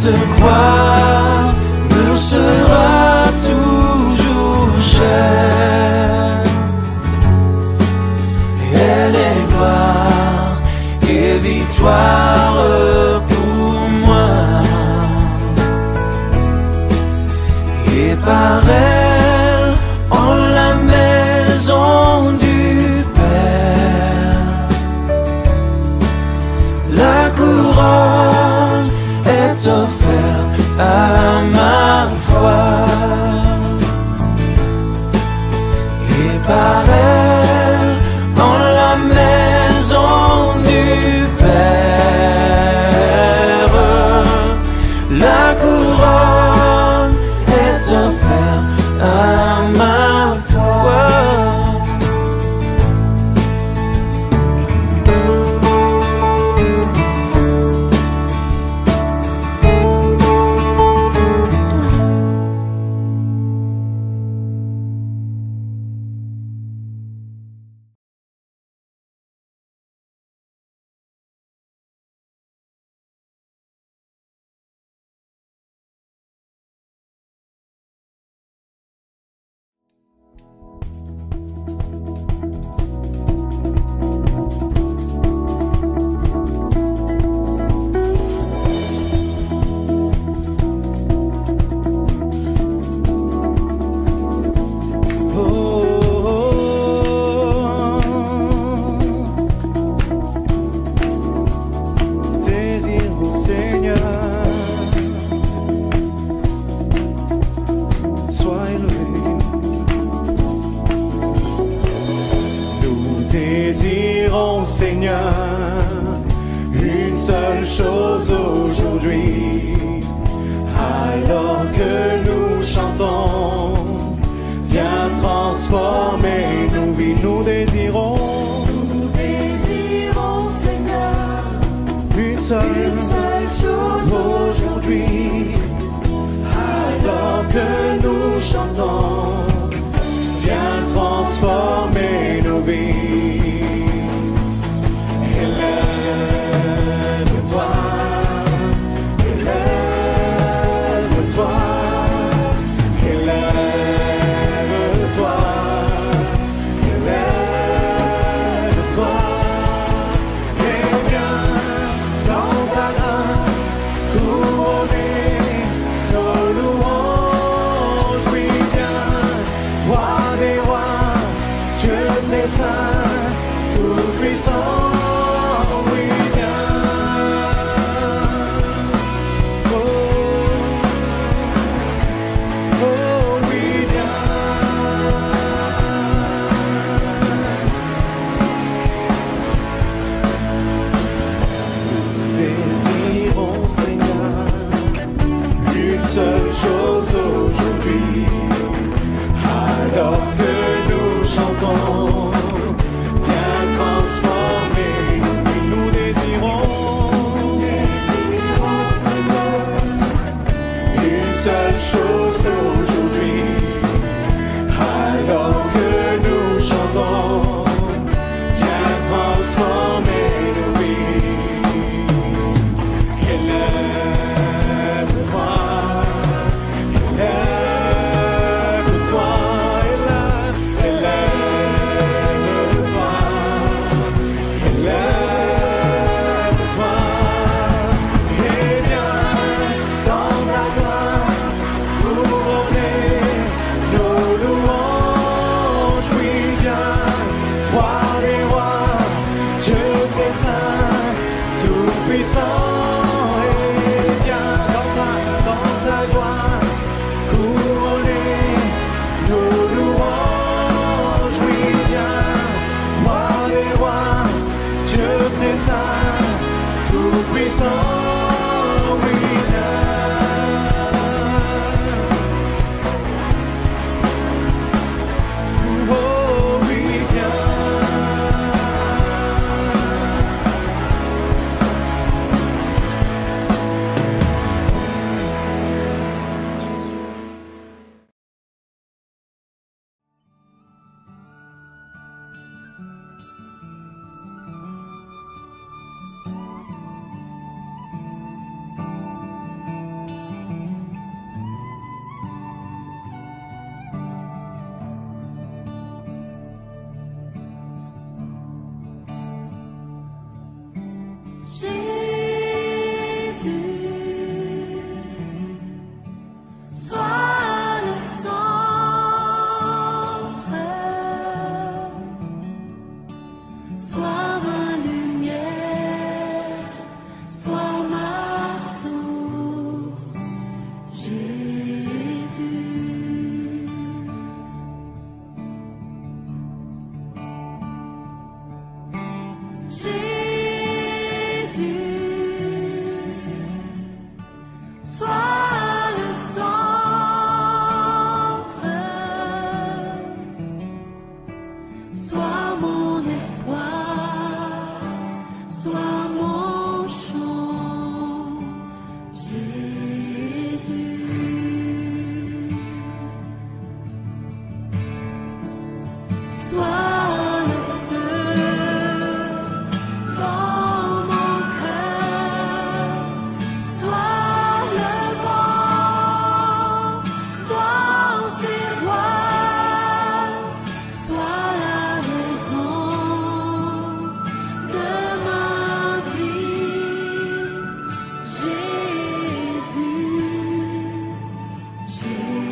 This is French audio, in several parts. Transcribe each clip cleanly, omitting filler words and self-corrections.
Cette croix me sera toujours chère. Elle est gloire et victoire pour moi. Et par elle, en la maison du Père, la couronne est offerte à ma foi. Et par elle, dans la maison du Père, la couronne est offerte à ma foi. Sois ma lumière, sois ma source, Jésus. Sois le centre, sois mon espoir, sois mon chant, Jésus. Sois le feu dans mon cœur, sois le vent dans ses voiles, sois la raison de ma vie, Jésus, Jésus.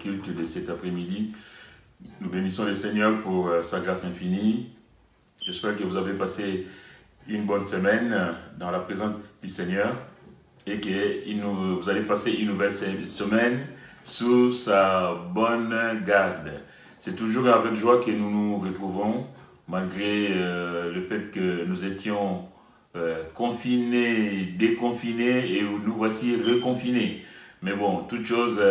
Culte de cet après-midi. Nous bénissons le Seigneur pour sa grâce infinie. J'espère que vous avez passé une bonne semaine dans la présence du Seigneur et que vous allez passer une nouvelle semaine sous sa bonne garde. C'est toujours avec joie que nous nous retrouvons, malgré le fait que nous étions confinés, déconfinés et nous voici reconfinés. Mais bon, toute chose...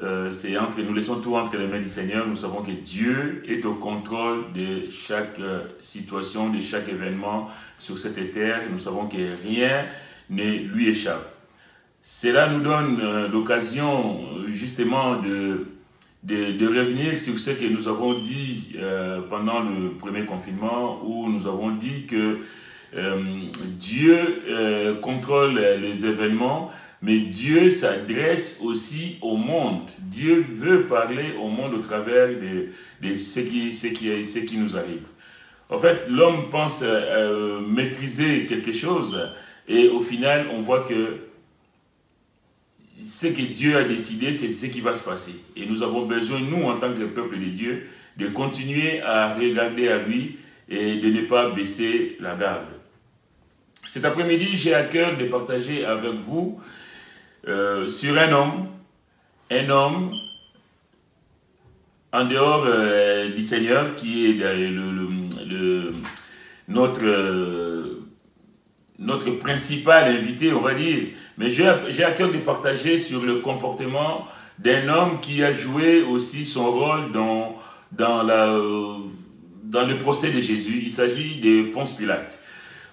nous laissons tout entre les mains du Seigneur. Nous savons que Dieu est au contrôle de chaque situation, de chaque événement sur cette terre. Nous savons que rien ne lui échappe. Cela nous donne l'occasion justement de revenir sur ce que nous avons dit pendant le premier confinement, où nous avons dit que Dieu contrôle les événements. Mais Dieu s'adresse aussi au monde. Dieu veut parler au monde au travers de ce qui nous arrive. En fait, l'homme pense maîtriser quelque chose et au final, on voit que ce que Dieu a décidé, c'est ce qui va se passer. Et nous avons besoin, nous, en tant que peuple de Dieu, de continuer à regarder à lui et de ne pas baisser la garde. Cet après-midi, j'ai à cœur de partager avec vous sur un homme en dehors du Seigneur qui est notre principal invité, on va dire, Mais j'ai à cœur de partager sur le comportement d'un homme qui a joué aussi son rôle dans le procès de Jésus. Il s'agit de Ponce Pilate.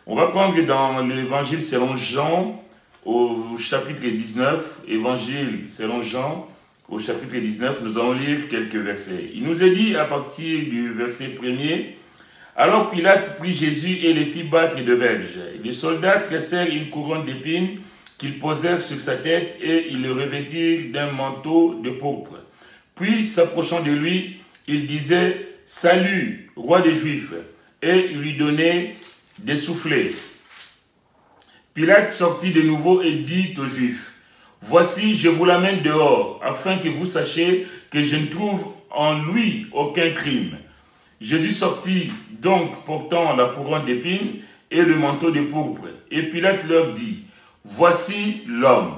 On va prendre dans l'évangile selon Jean, au chapitre 19, évangile selon Jean, au chapitre 19, nous allons lire quelques versets. Il nous est dit à partir du verset 1er, « Alors Pilate prit Jésus et les fit battre de verges. Les soldats tressèrent une couronne d'épines qu'ils posèrent sur sa tête et ils le revêtirent d'un manteau de pourpre. Puis, s'approchant de lui, il disait « Salut, roi des Juifs !» et il lui donnait des soufflets. Pilate sortit de nouveau et dit aux Juifs, « Voici, je vous l'amène dehors, afin que vous sachiez que je ne trouve en lui aucun crime. » Jésus sortit donc portant la couronne d'épines et le manteau de pourpre. Et Pilate leur dit, « Voici l'homme. »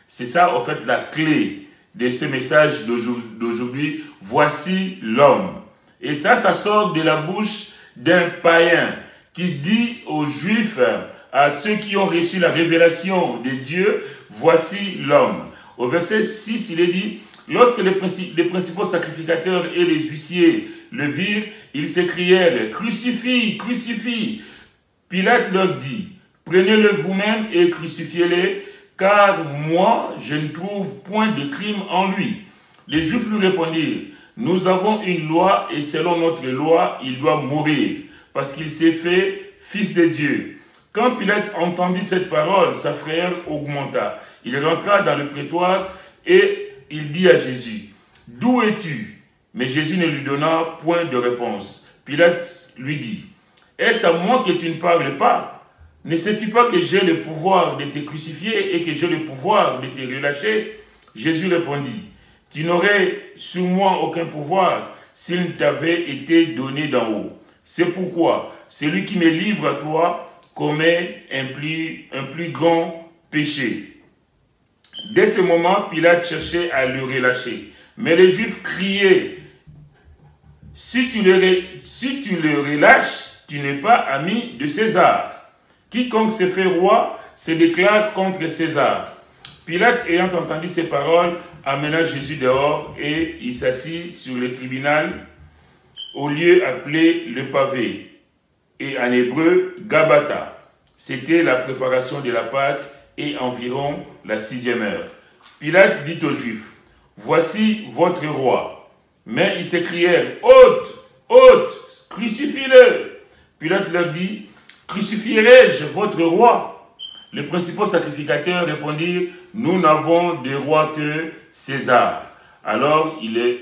C'est ça, en fait, la clé de ce message d'aujourd'hui. « Voici l'homme. » Et ça sort de la bouche d'un païen qui dit aux Juifs, à ceux qui ont reçu la révélation de Dieu, « Voici l'homme. » Au verset 6, il est dit, « Lorsque les principaux sacrificateurs et les huissiers le virent, ils s'écrièrent, « Crucifie, crucifie !» Pilate leur dit, « Prenez-le vous-même et crucifiez-le, car moi, je ne trouve point de crime en lui. » Les Juifs lui répondirent, « Nous avons une loi et selon notre loi, il doit mourir, parce qu'il s'est fait fils de Dieu. » Quand Pilate entendit cette parole, sa frayeur augmenta. Il rentra dans le prétoire et il dit à Jésus, « D'où es-tu » Mais Jésus ne lui donna point de réponse. Pilate lui dit, « Est-ce à moi que tu ne parles pas? Ne sais-tu pas que j'ai le pouvoir de te crucifier et que j'ai le pouvoir de te relâcher ?» Jésus répondit, « Tu n'aurais sur moi aucun pouvoir s'il ne t'avait été donné d'en haut. C'est pourquoi celui qui me livre à toi commet un plus grand péché. » Dès ce moment, Pilate cherchait à le relâcher. Mais les Juifs criaient, « Si tu le relâches, tu n'es pas ami de César. Quiconque se fait roi se déclare contre César. » Pilate, ayant entendu ces paroles, amena Jésus dehors et il s'assit sur le tribunal au lieu appelé le pavé, et en hébreu, Gabata. C'était la préparation de la Pâque et environ la 6e heure. Pilate dit aux Juifs, « Voici votre roi. » Mais ils s'écrièrent, « Ôte, ôte, crucifie-le !» Pilate leur dit, « Crucifierai-je votre roi ?» Les principaux sacrificateurs répondirent, « Nous n'avons de roi que César. » Alors il le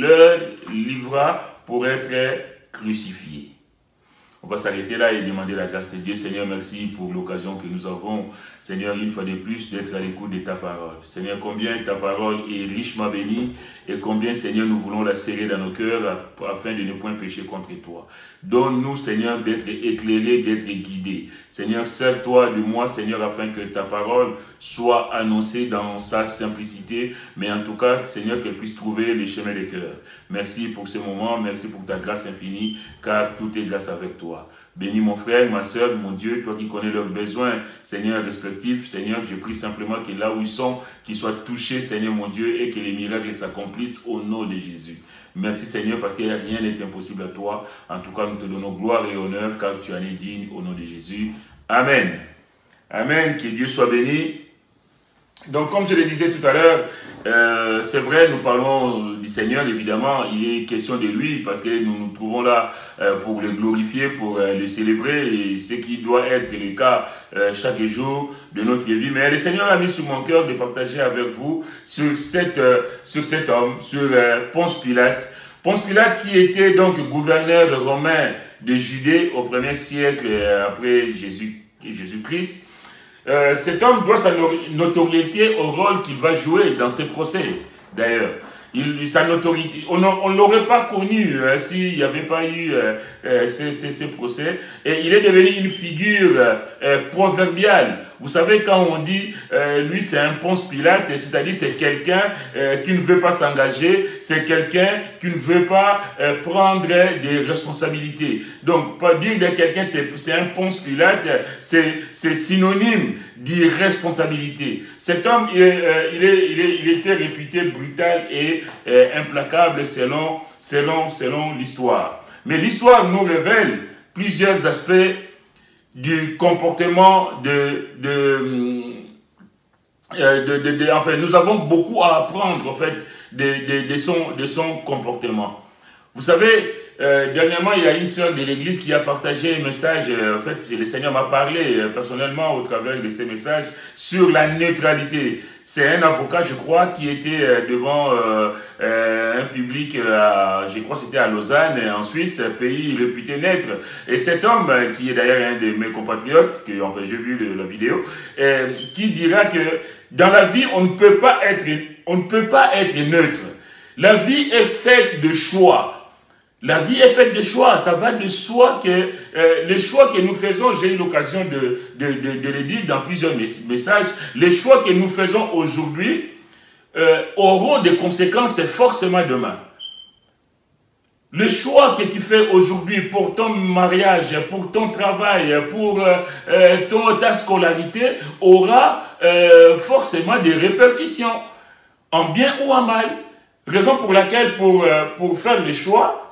leur livra pour être crucifié. On va s'arrêter là et demander la grâce de Dieu. Seigneur, merci pour l'occasion que nous avons, Seigneur, une fois de plus, d'être à l'écoute de ta parole. Seigneur, combien ta parole est richement bénie et combien, Seigneur, nous voulons la serrer dans nos cœurs afin de ne point pécher contre toi. Donne-nous, Seigneur, d'être éclairés, d'être guidés. Seigneur, sers-toi de moi, Seigneur, afin que ta parole soit annoncée dans sa simplicité, mais en tout cas, Seigneur, qu'elle puisse trouver les chemins des cœurs. Merci pour ce moment, merci pour ta grâce infinie, car tout est grâce avec toi. Bénis mon frère, ma soeur, mon Dieu, toi qui connais leurs besoins, Seigneur, respectifs. Seigneur, je prie simplement que là où ils sont, qu'ils soient touchés, Seigneur, mon Dieu, et que les miracles s'accomplissent au nom de Jésus. Merci, Seigneur, parce que rien n'est impossible à toi. En tout cas, nous te donnons gloire et honneur, car tu en es digne au nom de Jésus. Amen. Amen. Que Dieu soit béni. Donc, comme je le disais tout à l'heure, c'est vrai, nous parlons du Seigneur, évidemment, il est question de lui, parce que nous nous trouvons là pour le glorifier, pour le célébrer, et ce qui doit être le cas chaque jour de notre vie. Mais le Seigneur a mis sur mon cœur de partager avec vous sur cet homme, sur Ponce Pilate. Ponce Pilate qui était donc gouverneur romain de Judée au 1er siècle après Jésus-Christ. Cet homme doit sa notoriété au rôle qu'il va jouer dans ses procès. D'ailleurs, sa notoriété, on ne l'aurait pas connu s'il n'y avait pas eu ces procès. Et il est devenu une figure proverbiale Vous savez, quand on dit lui c'est un Ponce Pilate, c'est-à-dire c'est quelqu'un qui ne veut pas s'engager, c'est quelqu'un qui ne veut pas prendre des responsabilités. Donc, pas dire de quelqu'un c'est un Ponce Pilate, c'est synonyme d'irresponsabilité. Cet homme, il était réputé brutal et implacable selon l'histoire. Mais l'histoire nous révèle plusieurs aspects du comportement enfin, nous avons beaucoup à apprendre en fait de son comportement. Vous savez, dernièrement, il y a une sœur de l'église qui a partagé un message, en fait, le Seigneur m'a parlé personnellement au travers de ces messages sur la neutralité. C'est un avocat, je crois, qui était devant un public, je crois que c'était à Lausanne, en Suisse, pays réputé neutre. Et cet homme, qui est d'ailleurs un de mes compatriotes, que enfin, j'ai vu la vidéo, qui dira que dans la vie, on ne peut pas être neutre. La vie est faite de choix. La vie est faite de choix. Ça va de soi que les choix que nous faisons, j'ai eu l'occasion de le dire dans plusieurs messages, les choix que nous faisons aujourd'hui auront des conséquences forcément demain. Le choix que tu fais aujourd'hui pour ton mariage, pour ton travail, pour ta scolarité aura forcément des répercussions, en bien ou en mal. Raison pour laquelle pour faire les choix,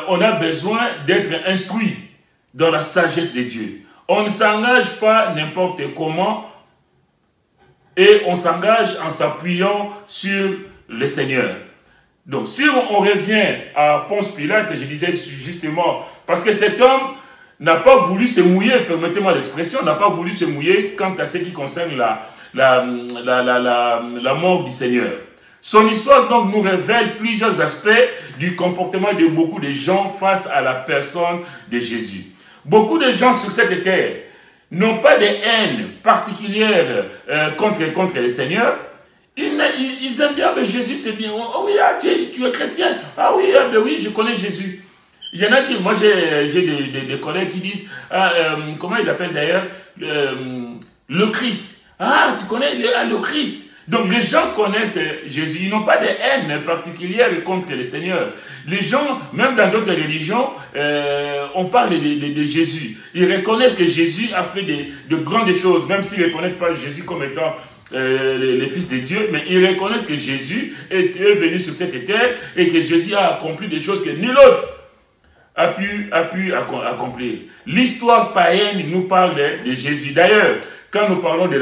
on a besoin d'être instruit dans la sagesse de Dieu. On ne s'engage pas n'importe comment et on s'engage en s'appuyant sur le Seigneur. Donc si on revient à Ponce Pilate, je disais justement, parce que cet homme n'a pas voulu se mouiller, permettez-moi l'expression, n'a pas voulu se mouiller quant à ce qui concerne la mort du Seigneur. Son histoire donc nous révèle plusieurs aspects du comportement de beaucoup de gens face à la personne de Jésus. Beaucoup de gens sur cette terre n'ont pas de haine particulière contre le Seigneur. Ils aiment bien, mais Jésus c'est bien. Oh oui, tu es chrétien. Ah oui, ben oui, je connais Jésus. Il y en a qui, moi j'ai des collègues qui disent, comment il appelle d'ailleurs, le Christ. Ah, tu connais le Christ. Donc les gens connaissent Jésus, ils n'ont pas de haine particulière contre le Seigneur. Les gens, même dans d'autres religions, on parle de Jésus. Ils reconnaissent que Jésus a fait de grandes choses, même s'ils ne reconnaissent pas Jésus comme étant le Fils de Dieu, mais ils reconnaissent que Jésus est venu sur cette terre et que Jésus a accompli des choses que nul autre a pu accomplir. L'histoire païenne nous parle de Jésus. D'ailleurs, quand nous parlons de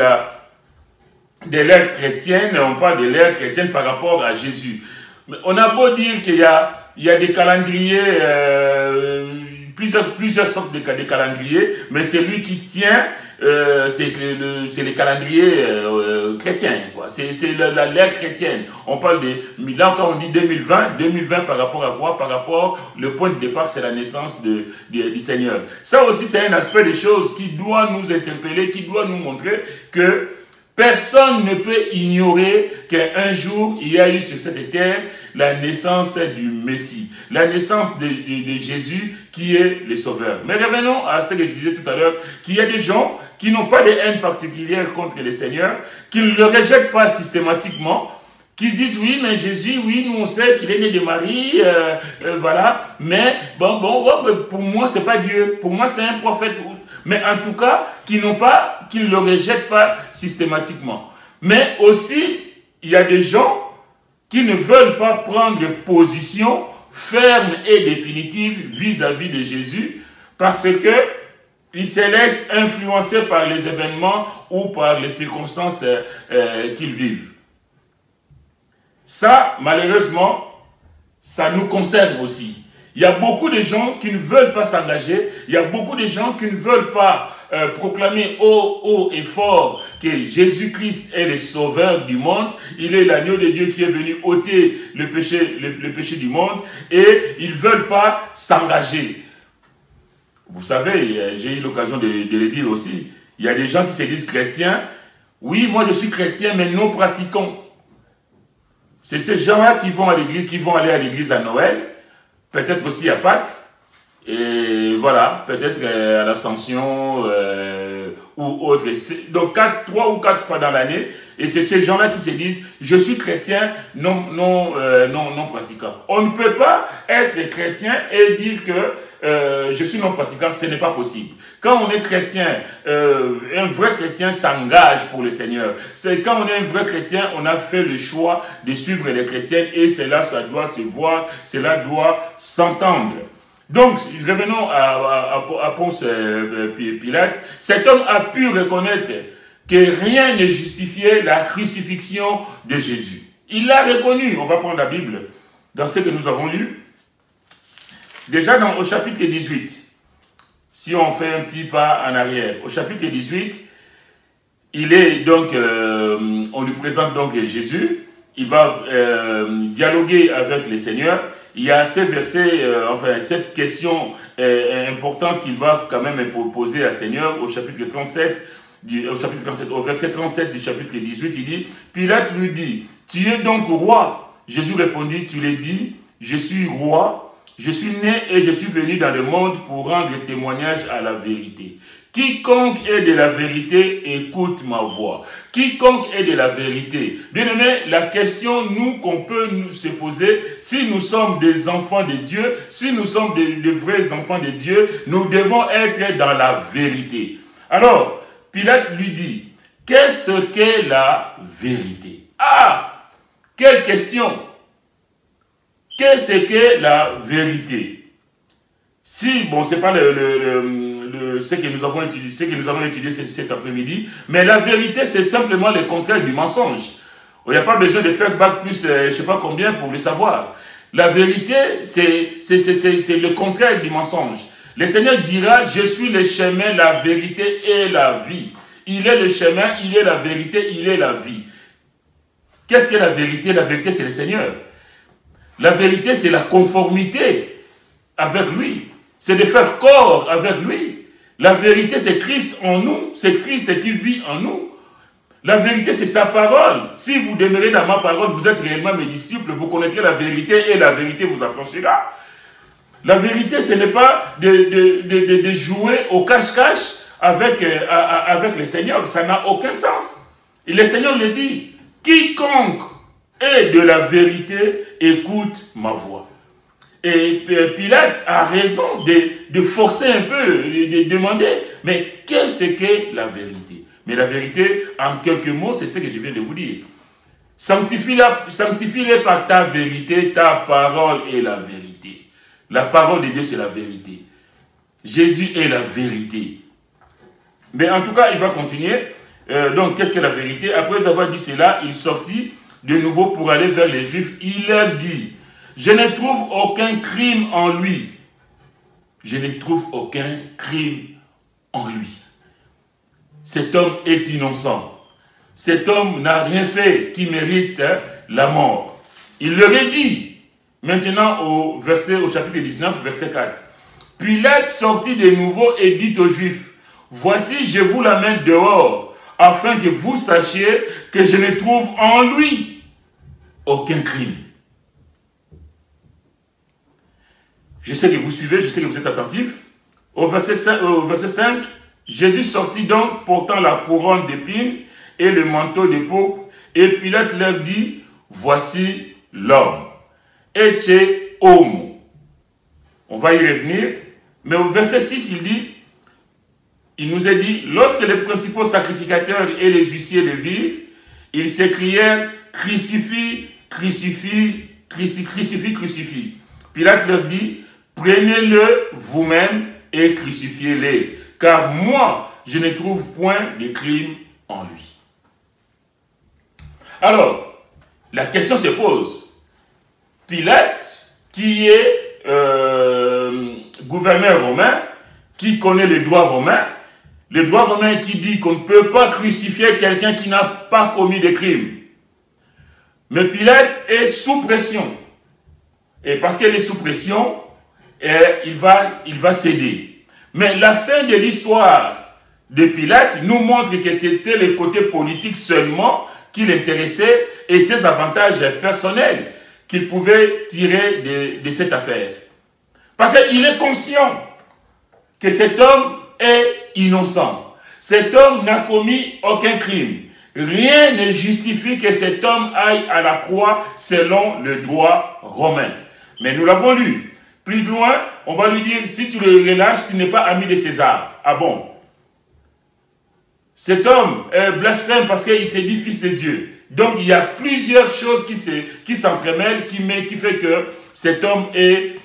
l'ère chrétienne, on parle de l'ère chrétienne par rapport à Jésus. Mais on a beau dire qu'il y a des calendriers, plusieurs sortes de calendriers, mais c'est lui qui tient, c'est les calendriers chrétiens. C'est l'ère chrétienne. On parle là encore on dit 2020 par rapport à quoi? Par rapport, le point de départ c'est la naissance du Seigneur. Ça aussi c'est un aspect des choses qui doit nous interpeller, qui doit nous montrer que personne ne peut ignorer qu'un jour, il y a eu sur cette terre la naissance du Messie, la naissance de Jésus qui est le Sauveur. Mais revenons à ce que je disais tout à l'heure, qu'il y a des gens qui n'ont pas de haine particulière contre le Seigneur, qui ne le rejettent pas systématiquement, qui disent oui, mais Jésus, oui, nous on sait qu'il est né de Marie, voilà, mais pour moi c'est pas Dieu, pour moi c'est un prophète. Mais en tout cas, qui ne le rejettent pas systématiquement. Mais aussi, il y a des gens qui ne veulent pas prendre position ferme et définitive vis-à-vis de Jésus parce qu'ils se laissent influencer par les événements ou par les circonstances qu'ils vivent. Ça, malheureusement, ça nous concerne aussi. Il y a beaucoup de gens qui ne veulent pas s'engager, il y a beaucoup de gens qui ne veulent pas proclamer haut et fort que Jésus-Christ est le sauveur du monde, il est l'agneau de Dieu qui est venu ôter le péché du monde, et ils ne veulent pas s'engager. Vous savez, j'ai eu l'occasion de le dire aussi, il y a des gens qui se disent chrétiens, oui, moi je suis chrétien, mais non pratiquant. C'est ces gens-là qui vont à l'église, qui vont aller à l'église à Noël, peut-être aussi à Pâques, et voilà, peut-être à l'Ascension, ou autre. Donc 3 ou 4 fois dans l'année, et c'est ces gens-là qui se disent « je suis chrétien non pratiquant ». On ne peut pas être chrétien et dire que je suis non pratiquant, ce n'est pas possible. Quand on est chrétien, un vrai chrétien s'engage pour le Seigneur. C'est quand on est un vrai chrétien, on a fait le choix de suivre les chrétiens et cela, ça doit se voir, cela doit s'entendre. Donc, revenons à Ponce Pilate. Cet homme a pu reconnaître que rien ne justifiait la crucifixion de Jésus. Il l'a reconnu. On va prendre la Bible dans ce que nous avons lu. Déjà au chapitre 18, si on fait un petit pas en arrière, au chapitre 18, il est donc, on lui présente donc Jésus, il va dialoguer avec le Seigneur. Il y a ces versets, enfin cette question importante qu'il va quand même poser à Seigneur au chapitre 37, au verset 37 du chapitre 18, il dit, Pilate lui dit, tu es donc roi? Jésus répondit, tu l'as dit, je suis roi. Je suis né et je suis venu dans le monde pour rendre témoignage à la vérité. Quiconque est de la vérité, écoute ma voix. Quiconque est de la vérité. Bien aimé, la question qu'on peut se poser, si nous sommes des enfants de Dieu, si nous sommes de vrais enfants de Dieu, nous devons être dans la vérité. Alors, Pilate lui dit, qu'est-ce qu'est la vérité? Ah, quelle question! Qu'est-ce que la vérité? Si, bon, c'est pas ce que nous avons étudié cet après-midi, mais la vérité, c'est simplement le contraire du mensonge. Il n'y a pas besoin de faire bac plus, je ne sais pas combien pour le savoir. La vérité, c'est le contraire du mensonge. Le Seigneur dira, je suis le chemin, la vérité et la vie. Il est le chemin, il est la vérité, il est la vie. Qu'est-ce que la vérité? La vérité, c'est le Seigneur. La vérité, c'est la conformité avec lui. C'est de faire corps avec lui. La vérité, c'est Christ en nous. C'est Christ qui vit en nous. La vérité, c'est sa parole. Si vous demeurez dans ma parole, vous êtes réellement mes disciples, vous connaîtrez la vérité et la vérité vous affranchira. La vérité, ce n'est pas de jouer au cache-cache avec le Seigneur. Ça n'a aucun sens. Et le Seigneur le dit, quiconque et de la vérité, écoute ma voix. Et Pilate a raison de forcer un peu, de demander, mais qu'est-ce que la vérité? Mais la vérité, en quelques mots, c'est ce que je viens de vous dire. Sanctifie-les par ta vérité, ta parole est la vérité. La parole de Dieu, c'est la vérité. Jésus est la vérité. Mais en tout cas, il va continuer. Donc, qu'est-ce que la vérité? Après avoir dit cela, il sortit de nouveau pour aller vers les Juifs. Il leur dit, je ne trouve aucun crime en lui. Je ne trouve aucun crime en lui. Cet homme est innocent. Cet homme n'a rien fait qui mérite la mort. Il leur a dit, maintenant au chapitre 19, verset 4. Pilate sortit de nouveau et dit aux Juifs, voici je vous l'amène dehors, afin que vous sachiez que je ne trouve en lui aucun crime. Je sais que vous suivez, je sais que vous êtes attentifs. Au verset 5, Jésus sortit donc portant la couronne d'épines et le manteau de pourpre, et Pilate leur dit, voici l'homme. Ecce homo. On va y revenir, mais au verset 6, il nous est dit, lorsque les principaux sacrificateurs et les huissiers le virent, ils s'écrièrent, crucifie, crucifie, crucifie, crucifie. Pilate leur dit, prenez-le vous-même et crucifiez-le, car moi, je ne trouve point de crime en lui. Alors, la question se pose. Pilate, qui est gouverneur romain, qui connaît le droit romain qui dit qu'on ne peut pas crucifier quelqu'un qui n'a pas commis de crime. Mais Pilate est sous pression. Et parce qu'il est sous pression, il va céder. Mais la fin de l'histoire de Pilate nous montre que c'était le côté politique seulement qui l'intéressait et ses avantages personnels qu'il pouvait tirer de cette affaire. Parce qu'il est conscient que cet homme est innocent. Cet homme n'a commis aucun crime. Rien ne justifie que cet homme aille à la croix selon le droit romain. Mais nous l'avons lu. Plus loin, on va lui dire, si tu le relâches, tu n'es pas ami de César. Ah bon? Cet homme blasphème parce qu'il s'est dit fils de Dieu. Donc il y a plusieurs choses qui s'entremêlent, qui fait que cet homme est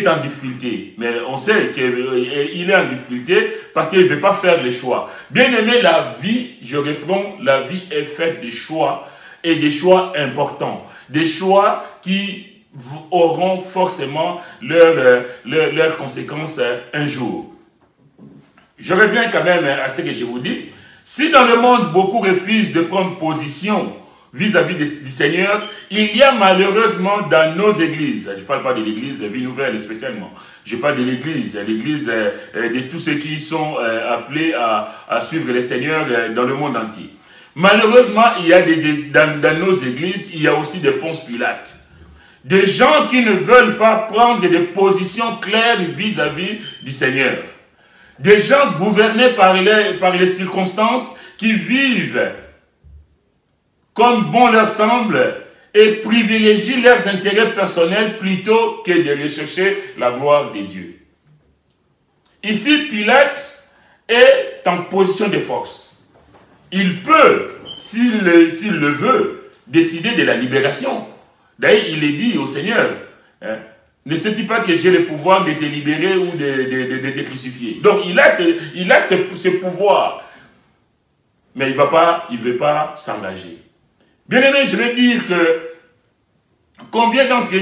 en difficulté. Mais on sait qu'il est en difficulté parce qu'il ne veut pas faire les choix. Bien aimé, la vie, je reprends, la vie est faite de choix et des choix importants. Des choix qui auront forcément leurs conséquences un jour. Je reviens quand même à ce que je vous dis. Si dans le monde, beaucoup refusent de prendre position vis-à-vis du Seigneur, il y a malheureusement dans nos églises, je ne parle pas de l'église Vie Nouvelle spécialement, je parle de l'église de tous ceux qui sont appelés à suivre le Seigneur dans le monde entier. Malheureusement, il y a dans nos églises, il y a aussi des Ponce Pilate. Des gens qui ne veulent pas prendre des positions claires vis-à-vis du Seigneur. Des gens gouvernés par les circonstances qui vivent comme bon leur semble et privilégient leurs intérêts personnels plutôt que de rechercher la gloire de Dieu. Ici, Pilate est en position de force. Il peut, s'il le veut, décider de la libération. D'ailleurs, il est dit au Seigneur, hein, ne sais-tu pas que j'ai le pouvoir de te libérer ou de te crucifier? Donc, il a ce pouvoir. Mais il ne veut pas s'engager. Bien aimé, je vais dire que combien d'entre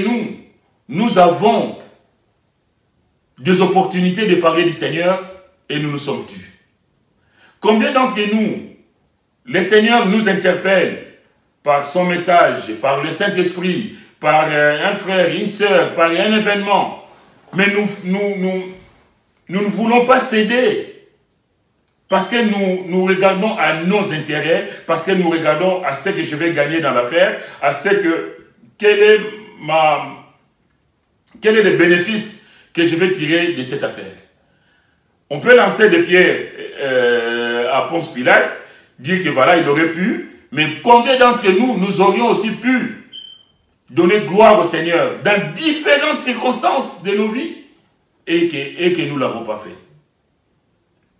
nous avons des opportunités de parler du Seigneur et nous nous sommes tus. Combien d'entre nous, le Seigneur nous interpelle par son message, par le Saint-Esprit, par un frère, une sœur, par un événement. Mais nous ne voulons pas céder. Parce que nous regardons à nos intérêts, parce que nous regardons à ce que je vais gagner dans l'affaire, à ce que, quel est le bénéfice que je vais tirer de cette affaire. On peut lancer des pierres à Ponce Pilate, dire que voilà, il aurait pu, mais combien d'entre nous aurions aussi pu donner gloire au Seigneur dans différentes circonstances de nos vies et que nous ne l'avons pas fait.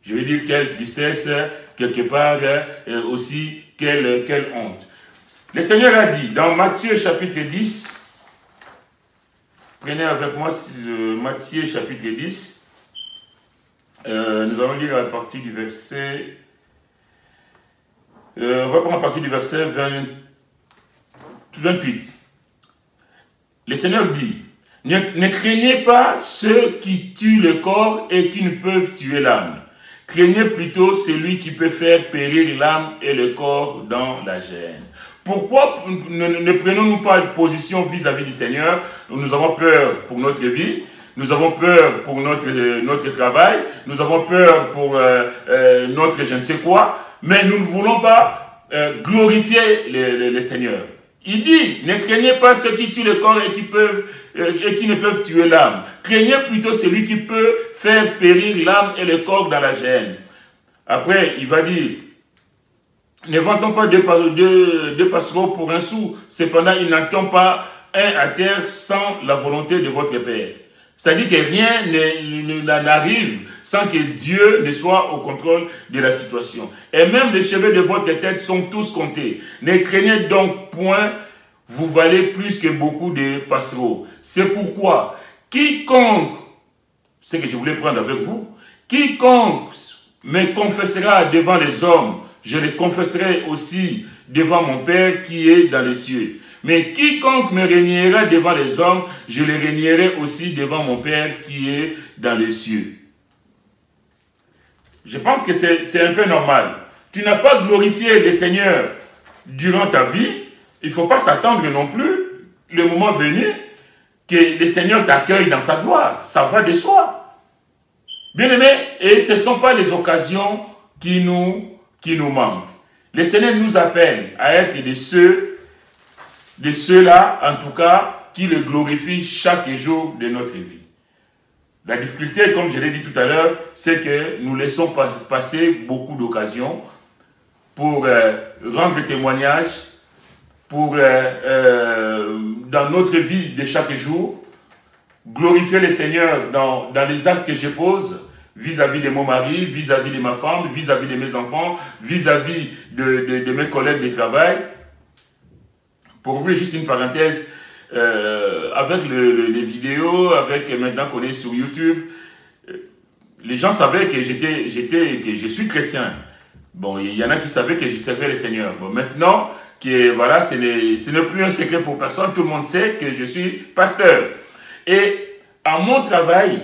Je veux dire, quelle tristesse, quelque part, aussi, quelle honte. Le Seigneur a dit, dans Matthieu chapitre 10, prenez avec moi Matthieu chapitre 10, nous allons lire à partir du verset, on va prendre à partir du verset 28. Le Seigneur dit, ne craignez pas ceux qui tuent le corps et qui ne peuvent tuer l'âme. Craignez plutôt celui qui peut faire périr l'âme et le corps dans la gêne. Pourquoi ne prenons-nous pas de position vis-à-vis du Seigneur? Nous avons peur pour notre vie, nous avons peur pour notre travail, nous avons peur pour notre je ne sais quoi, mais nous ne voulons pas glorifier le Seigneur. Il dit, ne craignez pas ceux qui tuent le corps et qui ne peuvent tuer l'âme. Craignez plutôt celui qui peut faire périr l'âme et le corps dans la gêne. Après, il va dire, ne vantons pas deux passereaux pour un sou. Cependant, il n'en tombe pas un à terre sans la volonté de votre Père. C'est-à-dire que rien n'arrive sans que Dieu ne soit au contrôle de la situation. Et même les cheveux de votre tête sont tous comptés. Ne craignez donc point, vous valez plus que beaucoup de passereaux. C'est pourquoi, quiconque, ce que je voulais prendre avec vous, quiconque me confessera devant les hommes, je le confesserai aussi devant mon Père qui est dans les cieux. Mais quiconque me reniera devant les hommes, je le renierai aussi devant mon Père qui est dans les cieux. Je pense que c'est un peu normal. Tu n'as pas glorifié le Seigneur durant ta vie. Il ne faut pas s'attendre non plus, le moment venu, que le Seigneur t'accueille dans sa gloire. Ça va de soi. Bien aimé, et ce ne sont pas les occasions qui nous manquent. Le Seigneur nous appelle à être de ceux-là, en tout cas, qui le glorifient chaque jour de notre vie. La difficulté, comme je l'ai dit tout à l'heure, c'est que nous laissons passer beaucoup d'occasions pour rendre témoignage, pour, dans notre vie de chaque jour, glorifier le Seigneur dans les actes que je pose, vis-à-vis de mon mari, vis-à-vis de ma femme, vis-à-vis de mes enfants, vis-à-vis de mes collègues de travail. Pour ouvrir juste une parenthèse, avec les vidéos, avec maintenant qu'on est sur YouTube, les gens savaient que je suis chrétien. Bon, il y en a qui savaient que je servais le Seigneur. Bon, maintenant, voilà, ce n'est plus un secret pour personne, tout le monde sait que je suis pasteur. Et à mon travail,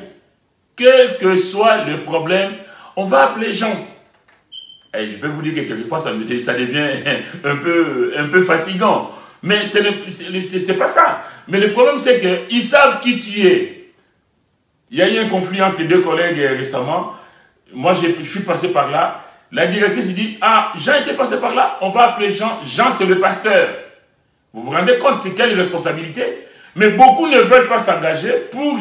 quel que soit le problème, on va appeler Jean. Et je peux vous dire que quelquefois, ça devient un peu fatigant. Mais c'est pas ça. Mais le problème, c'est qu'ils savent qui tu es. Il y a eu un conflit entre deux collègues récemment. Moi, je suis passé par là. La directrice dit, ah, Jean était passé par là, on va appeler Jean. Jean, c'est le pasteur. Vous vous rendez compte, c'est quelle responsabilité? Mais beaucoup ne veulent pas s'engager pour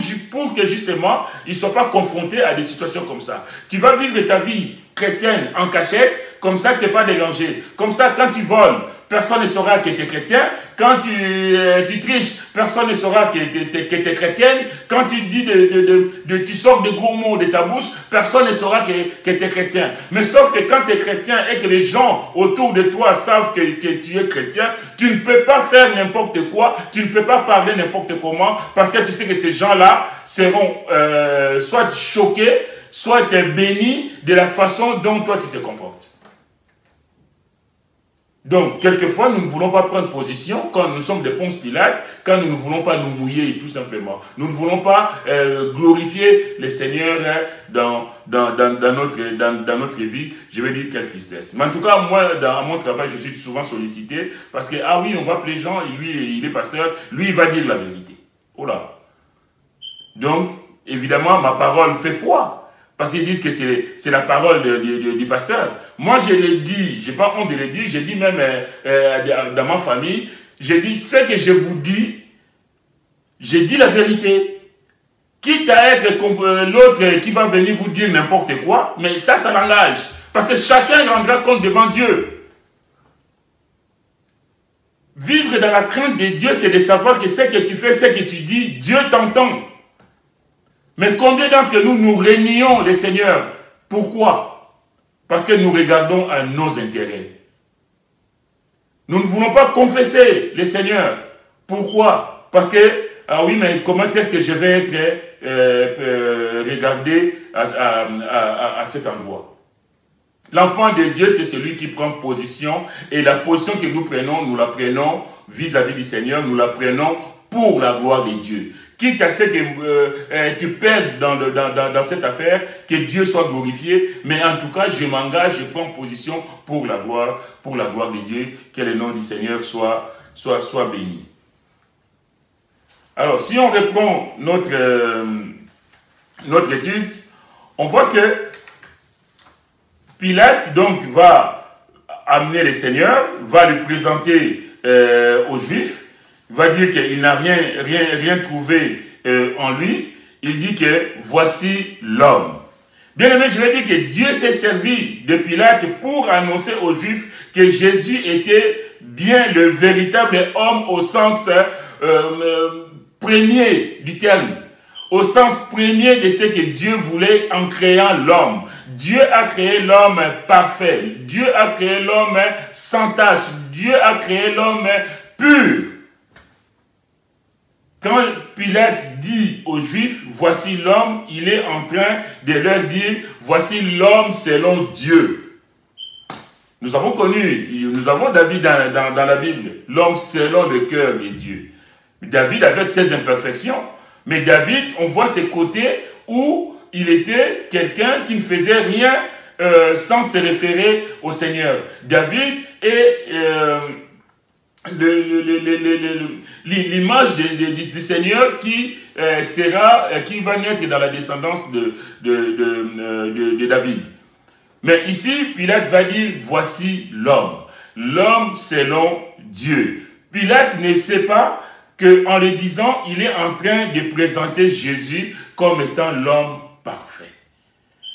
que justement, ils ne soient pas confrontés à des situations comme ça. Tu vas vivre ta vie chrétienne en cachette, comme ça tu n'es pas dérangé. Comme ça, quand tu voles, personne ne saura que tu es chrétien. Quand tu triches, personne ne saura que tu es chrétienne. Quand tu dis tu sors de gros mots de ta bouche, personne ne saura que tu es chrétien. Mais sauf que quand tu es chrétien et que les gens autour de toi savent que tu es chrétien, tu ne peux pas faire n'importe quoi, tu ne peux pas parler n'importe comment, parce que tu sais que ces gens-là seront soit choqués, soit bénis de la façon dont toi tu te comportes. Donc, quelquefois, nous ne voulons pas prendre position quand nous sommes des Ponce Pilate, quand nous ne voulons pas nous mouiller, tout simplement. Nous ne voulons pas glorifier le Seigneur dans notre vie. Je vais dire quelle tristesse. Mais en tout cas, moi, dans mon travail, je suis souvent sollicité parce que, ah oui, on va appeler Jean, et lui, il est pasteur, lui, il va dire la vérité. Oh là. Donc, évidemment, ma parole fait foi. Parce qu'ils disent que c'est la parole du pasteur. Moi, je l'ai dit, je n'ai pas honte de le dire, j'ai dit même dans ma famille, j'ai dit, ce que je vous dis, j'ai dit la vérité. Quitte à être l'autre qui va venir vous dire n'importe quoi, mais ça l'engage. Parce que chacun rendra compte devant Dieu. Vivre dans la crainte de Dieu, c'est de savoir que ce que tu fais, ce que tu dis, Dieu t'entend. Mais combien d'entre nous, nous régnons le Seigneur? Pourquoi? Parce que nous regardons à nos intérêts. Nous ne voulons pas confesser le Seigneur. Pourquoi? Parce que, ah oui, mais comment est-ce que je vais être regardé à cet endroit? L'enfant de Dieu, c'est celui qui prend position. Et la position que nous la prenons vis-à-vis du Seigneur, nous la prenons pour la gloire de Dieu. Quitte à ce que tu perdes dans cette affaire, que Dieu soit glorifié, mais en tout cas, je m'engage, je prends position pour la gloire de Dieu, que le nom du Seigneur soit béni. Alors, si on reprend notre étude, on voit que Pilate, donc, va amener le Seigneur, va le présenter aux Juifs, va dire qu'il n'a rien trouvé en lui. Il dit que voici l'homme. Bien aimé, je vais dire que Dieu s'est servi de Pilate pour annoncer aux Juifs que Jésus était bien le véritable homme au sens premier du terme. Au sens premier de ce que Dieu voulait en créant l'homme. Dieu a créé l'homme parfait. Dieu a créé l'homme sans tache. Dieu a créé l'homme pur. Quand Pilate dit aux Juifs, voici l'homme, il est en train de leur dire, voici l'homme selon Dieu. Nous avons David dans la Bible, l'homme selon le cœur de Dieu. David avec ses imperfections, mais David, on voit ses côtés où il était quelqu'un qui ne faisait rien sans se référer au Seigneur. David est l'image du Seigneur qui va naître dans la descendance de David. Mais ici, Pilate va dire, voici l'homme selon Dieu. Pilate ne sait pas qu'en le disant, il est en train de présenter Jésus comme étant l'homme parfait.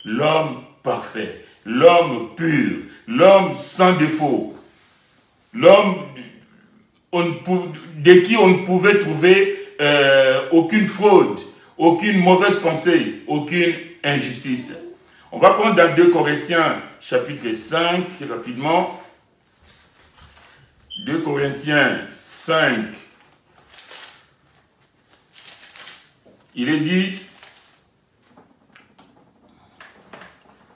L'homme parfait, l'homme pur, l'homme sans défaut, l'homme de qui on ne pouvait trouver aucune fraude, aucune mauvaise pensée, aucune injustice. On va prendre dans 2 Corinthiens chapitre 5 rapidement. 2 Corinthiens 5. Il est dit,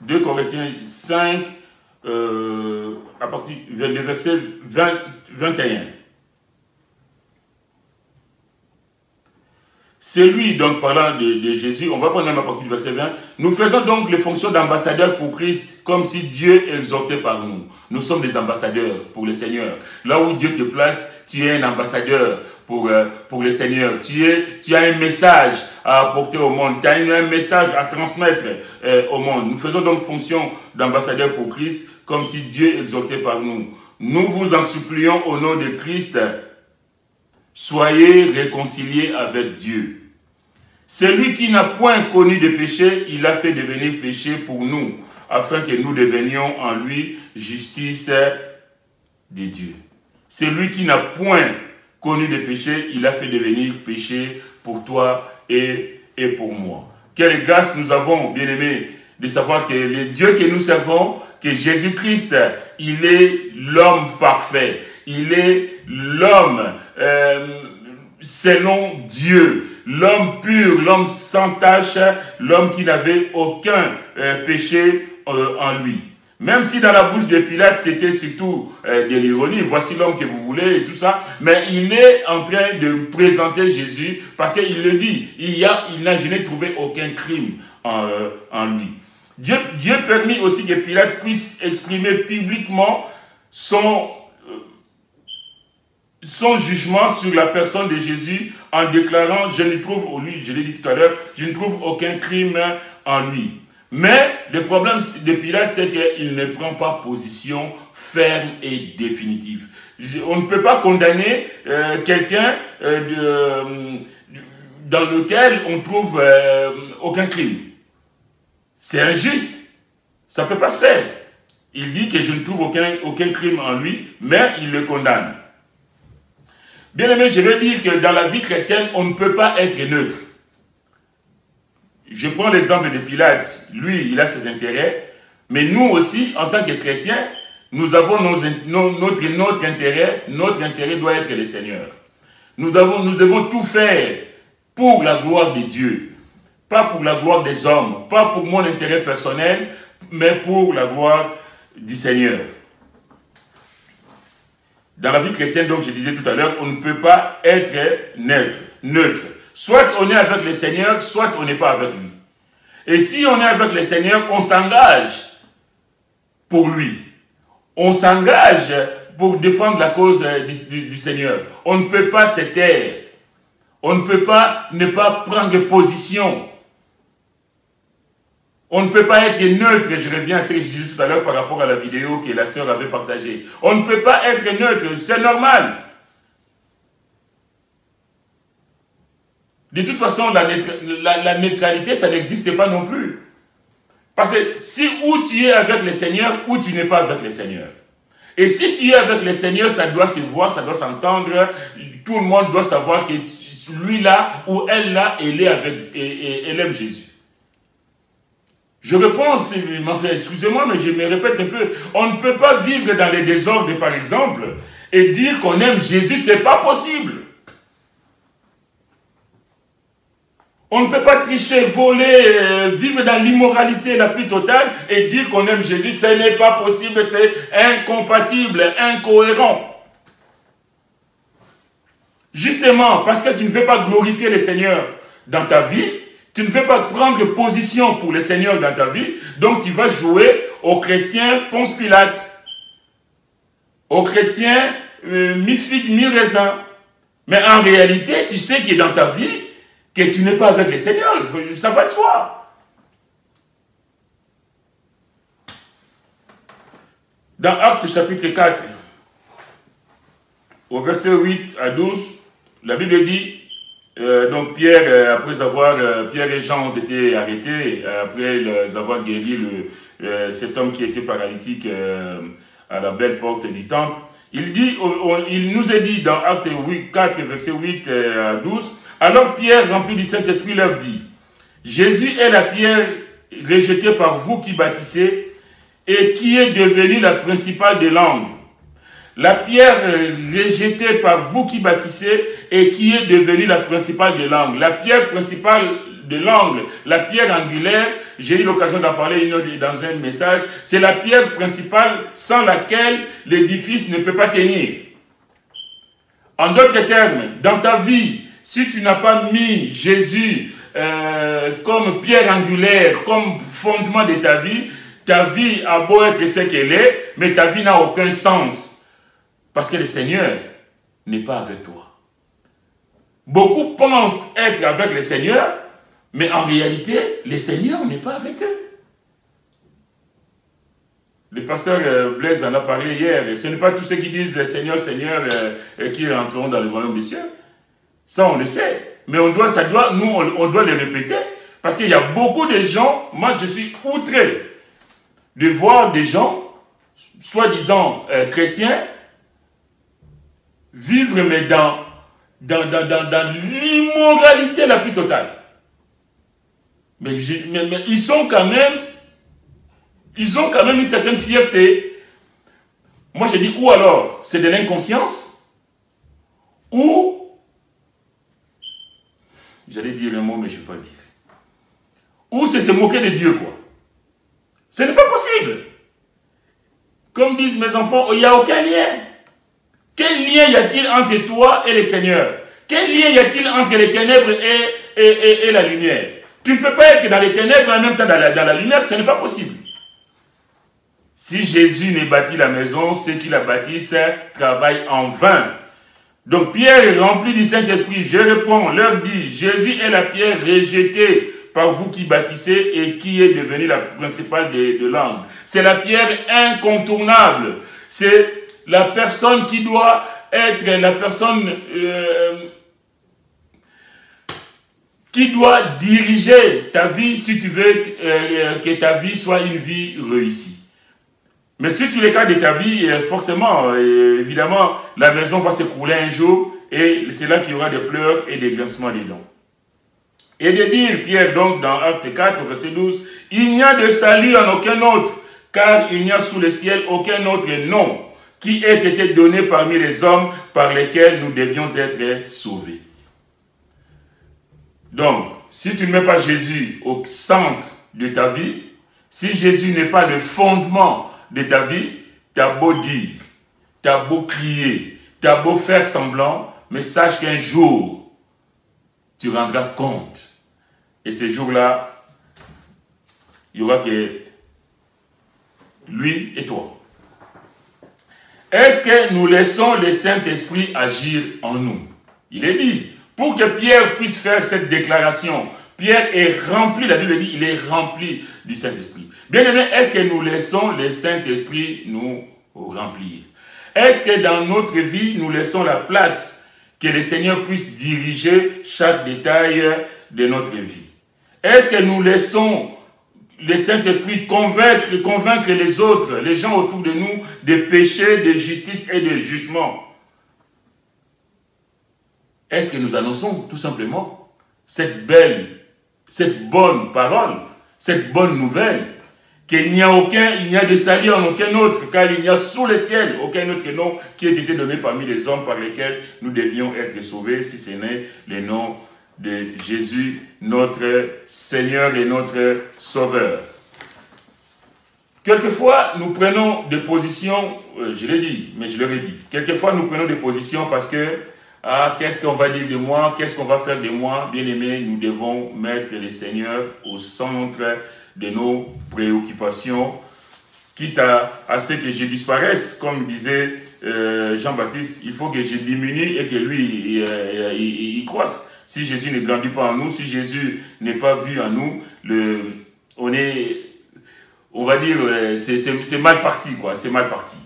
2 Corinthiens 5, à partir du verset 21. C'est lui, donc parlant de Jésus, on va prendre même à partir du verset 20. Nous faisons donc les fonctions d'ambassadeurs pour Christ, comme si Dieu exhortait par nous. Nous sommes des ambassadeurs pour le Seigneur. Là où Dieu te place, tu es un ambassadeur pour le Seigneur. Tu as un message à apporter au monde. Tu as un message à transmettre au monde. Nous faisons donc fonction d'ambassadeurs pour Christ, comme si Dieu exhortait par nous. Nous vous en supplions au nom de Christ. Soyez réconciliés avec Dieu. Celui qui n'a point connu de péché, il a fait devenir péché pour nous, afin que nous devenions en lui justice de Dieu. Celui qui n'a point connu de péché, il a fait devenir péché pour toi et pour moi. Quelle grâce nous avons, bien-aimés, de savoir que le Dieu que nous servons, que Jésus-Christ, il est l'homme parfait. Il est l'homme selon Dieu, l'homme pur, l'homme sans tache, l'homme qui n'avait aucun péché en lui. Même si dans la bouche de Pilate, c'était surtout de l'ironie, voici l'homme que vous voulez et tout ça, mais il est en train de présenter Jésus parce qu'il le dit, je n'ai trouvé aucun crime en lui. Dieu permit aussi que Pilate puisse exprimer publiquement son jugement sur la personne de Jésus en déclarant, je ne trouve, je l'ai dit tout à l'heure, je ne trouve aucun crime en lui. Mais le problème de Pilate, c'est qu'il ne prend pas position ferme et définitive. On ne peut pas condamner quelqu'un dans lequel on trouve aucun crime. C'est injuste. Ça ne peut pas se faire. Il dit que je ne trouve aucun crime en lui, mais il le condamne. Bien aimé, je veux dire que dans la vie chrétienne, on ne peut pas être neutre. Je prends l'exemple de Pilate. Lui, il a ses intérêts. Mais nous aussi, en tant que chrétiens, nous avons notre intérêt. Notre intérêt doit être le Seigneur. Nous devons tout faire pour la gloire de Dieu. Pas pour la gloire des hommes. Pas pour mon intérêt personnel, mais pour la gloire du Seigneur. Dans la vie chrétienne, donc je disais tout à l'heure, on ne peut pas être neutre. Soit on est avec le Seigneur, soit on n'est pas avec lui. Et si on est avec le Seigneur, on s'engage pour lui. On s'engage pour défendre la cause du Seigneur. On ne peut pas se taire. On ne peut pas ne pas prendre position. On ne peut pas être neutre, je reviens à ce que je disais tout à l'heure par rapport à la vidéo que la sœur avait partagée. On ne peut pas être neutre, c'est normal. De toute façon, la neutralité, ça n'existe pas non plus. Parce que si ou tu es avec le Seigneur, ou tu n'es pas avec le Seigneur. Et si tu es avec le Seigneur, ça doit se voir, ça doit s'entendre. Tout le monde doit savoir que lui-là ou elle-là, elle aime Jésus. Je reprends, excusez-moi, mais je me répète un peu. On ne peut pas vivre dans les désordres, par exemple, et dire qu'on aime Jésus, ce n'est pas possible. On ne peut pas tricher, voler, vivre dans l'immoralité la plus totale et dire qu'on aime Jésus, ce n'est pas possible, c'est incompatible, incohérent. Justement, parce que tu ne veux pas glorifier le Seigneur dans ta vie, tu ne veux pas prendre position pour le Seigneur dans ta vie, donc tu vas jouer aux chrétiens Ponce Pilate, aux chrétiens mi-figue, mi-raisin. Mais en réalité, tu sais que dans ta vie, que tu n'es pas avec le Seigneur, ça va de soi. Dans Actes chapitre 4, au verset 8 à 12, la Bible dit, Donc Pierre, après avoir, Pierre et Jean ont été arrêtés, après avoir guéri cet homme qui était paralytique à la belle porte du temple. Il nous est dit dans Actes 4, verset 8 à 12, alors Pierre, rempli du Saint-Esprit, leur dit, Jésus est la pierre rejetée par vous qui bâtissez et qui est devenue la principale de l'angle. La pierre rejetée par vous qui bâtissez et qui est devenue la principale de l'angle. La pierre principale de l'angle, la pierre angulaire, j'ai eu l'occasion d'en parler dans un message, c'est la pierre principale sans laquelle l'édifice ne peut pas tenir. En d'autres termes, dans ta vie, si tu n'as pas mis Jésus comme pierre angulaire, comme fondement de ta vie a beau être ce qu'elle est, mais ta vie n'a aucun sens. Parce que le Seigneur n'est pas avec toi. Beaucoup pensent être avec le Seigneur, mais en réalité, le Seigneur n'est pas avec eux. Le pasteur Blaise en a parlé hier. Ce n'est pas tous ceux qui disent Seigneur, Seigneur, qui rentreront dans le royaume des cieux. Ça, on le sait. Mais nous, on doit le répéter. Parce qu'il y a beaucoup de gens, moi je suis outré de voir des gens, soi-disant chrétiens, vivre mais dans l'immoralité la plus totale. Mais ils ont quand même une certaine fierté. Moi je dis, ou alors c'est de l'inconscience, ou, j'allais dire un mot mais je ne vais pas le dire, ou c'est se moquer de Dieu quoi. Ce n'est pas possible. Comme disent mes enfants, il n'y a aucun lien. Quel lien y a-t-il entre toi et le Seigneur? Quel lien y a-t-il entre les ténèbres et la lumière? Tu ne peux pas être dans les ténèbres et en même temps dans la lumière, ce n'est pas possible. Si Jésus ne bâtit la maison, ceux qui la bâtissent travaillent en vain. Donc Pierre est rempli du Saint-Esprit, je réponds, leur dit, Jésus est la pierre rejetée par vous qui bâtissez et qui est devenue la principale de l'angle. C'est la pierre incontournable. C'est la personne qui doit être la personne qui doit diriger ta vie si tu veux que ta vie soit une vie réussie. Mais si tu l'écartes de ta vie, forcément, évidemment, la maison va s'écrouler un jour et c'est là qu'il y aura des pleurs et des grincements des dents. Et de dire, Pierre, donc, dans Acte 4, verset 12, « Il n'y a de salut en aucun autre, car il n'y a sous le ciel aucun autre nom qui ait été donné parmi les hommes par lesquels nous devions être sauvés. » Donc, si tu ne mets pas Jésus au centre de ta vie, si Jésus n'est pas le fondement de ta vie, tu as beau dire, tu as beau crier, tu as beau faire semblant, mais sache qu'un jour, tu rendras compte. Et ce jour-là, il y aura que lui et toi. Est-ce que nous laissons le Saint-Esprit agir en nous? Il est dit, pour que Pierre puisse faire cette déclaration, Pierre est rempli, la Bible dit, il est rempli du Saint-Esprit. Bien aimé, est-ce que nous laissons le Saint-Esprit nous remplir? Est-ce que dans notre vie, nous laissons la place que le Seigneur puisse diriger chaque détail de notre vie? Est-ce que nous laissons le Saint-Esprit convaincre les autres, les gens autour de nous, des péchés, de justice et de jugement? Est-ce que nous annonçons tout simplement cette bonne parole, cette bonne nouvelle, qu'il n'y a de salut en aucun autre, car il n'y a sous le ciel aucun autre nom qui ait été donné parmi les hommes par lesquels nous devions être sauvés, si ce n'est le nom de Jésus, notre Seigneur et notre Sauveur. Quelquefois, nous prenons des positions, je l'ai dit, mais je le redis, quelquefois nous prenons des positions parce que, qu'est-ce qu'on va dire de moi, qu'est-ce qu'on va faire de moi, bien aimé, nous devons mettre le Seigneur au centre de nos préoccupations, quitte à ce que je disparaisse, comme disait Jean-Baptiste, il faut que je diminue et que lui, il croisse. Si Jésus ne grandit pas en nous, si Jésus n'est pas vu en nous, on va dire, c'est mal parti, quoi, c'est mal parti.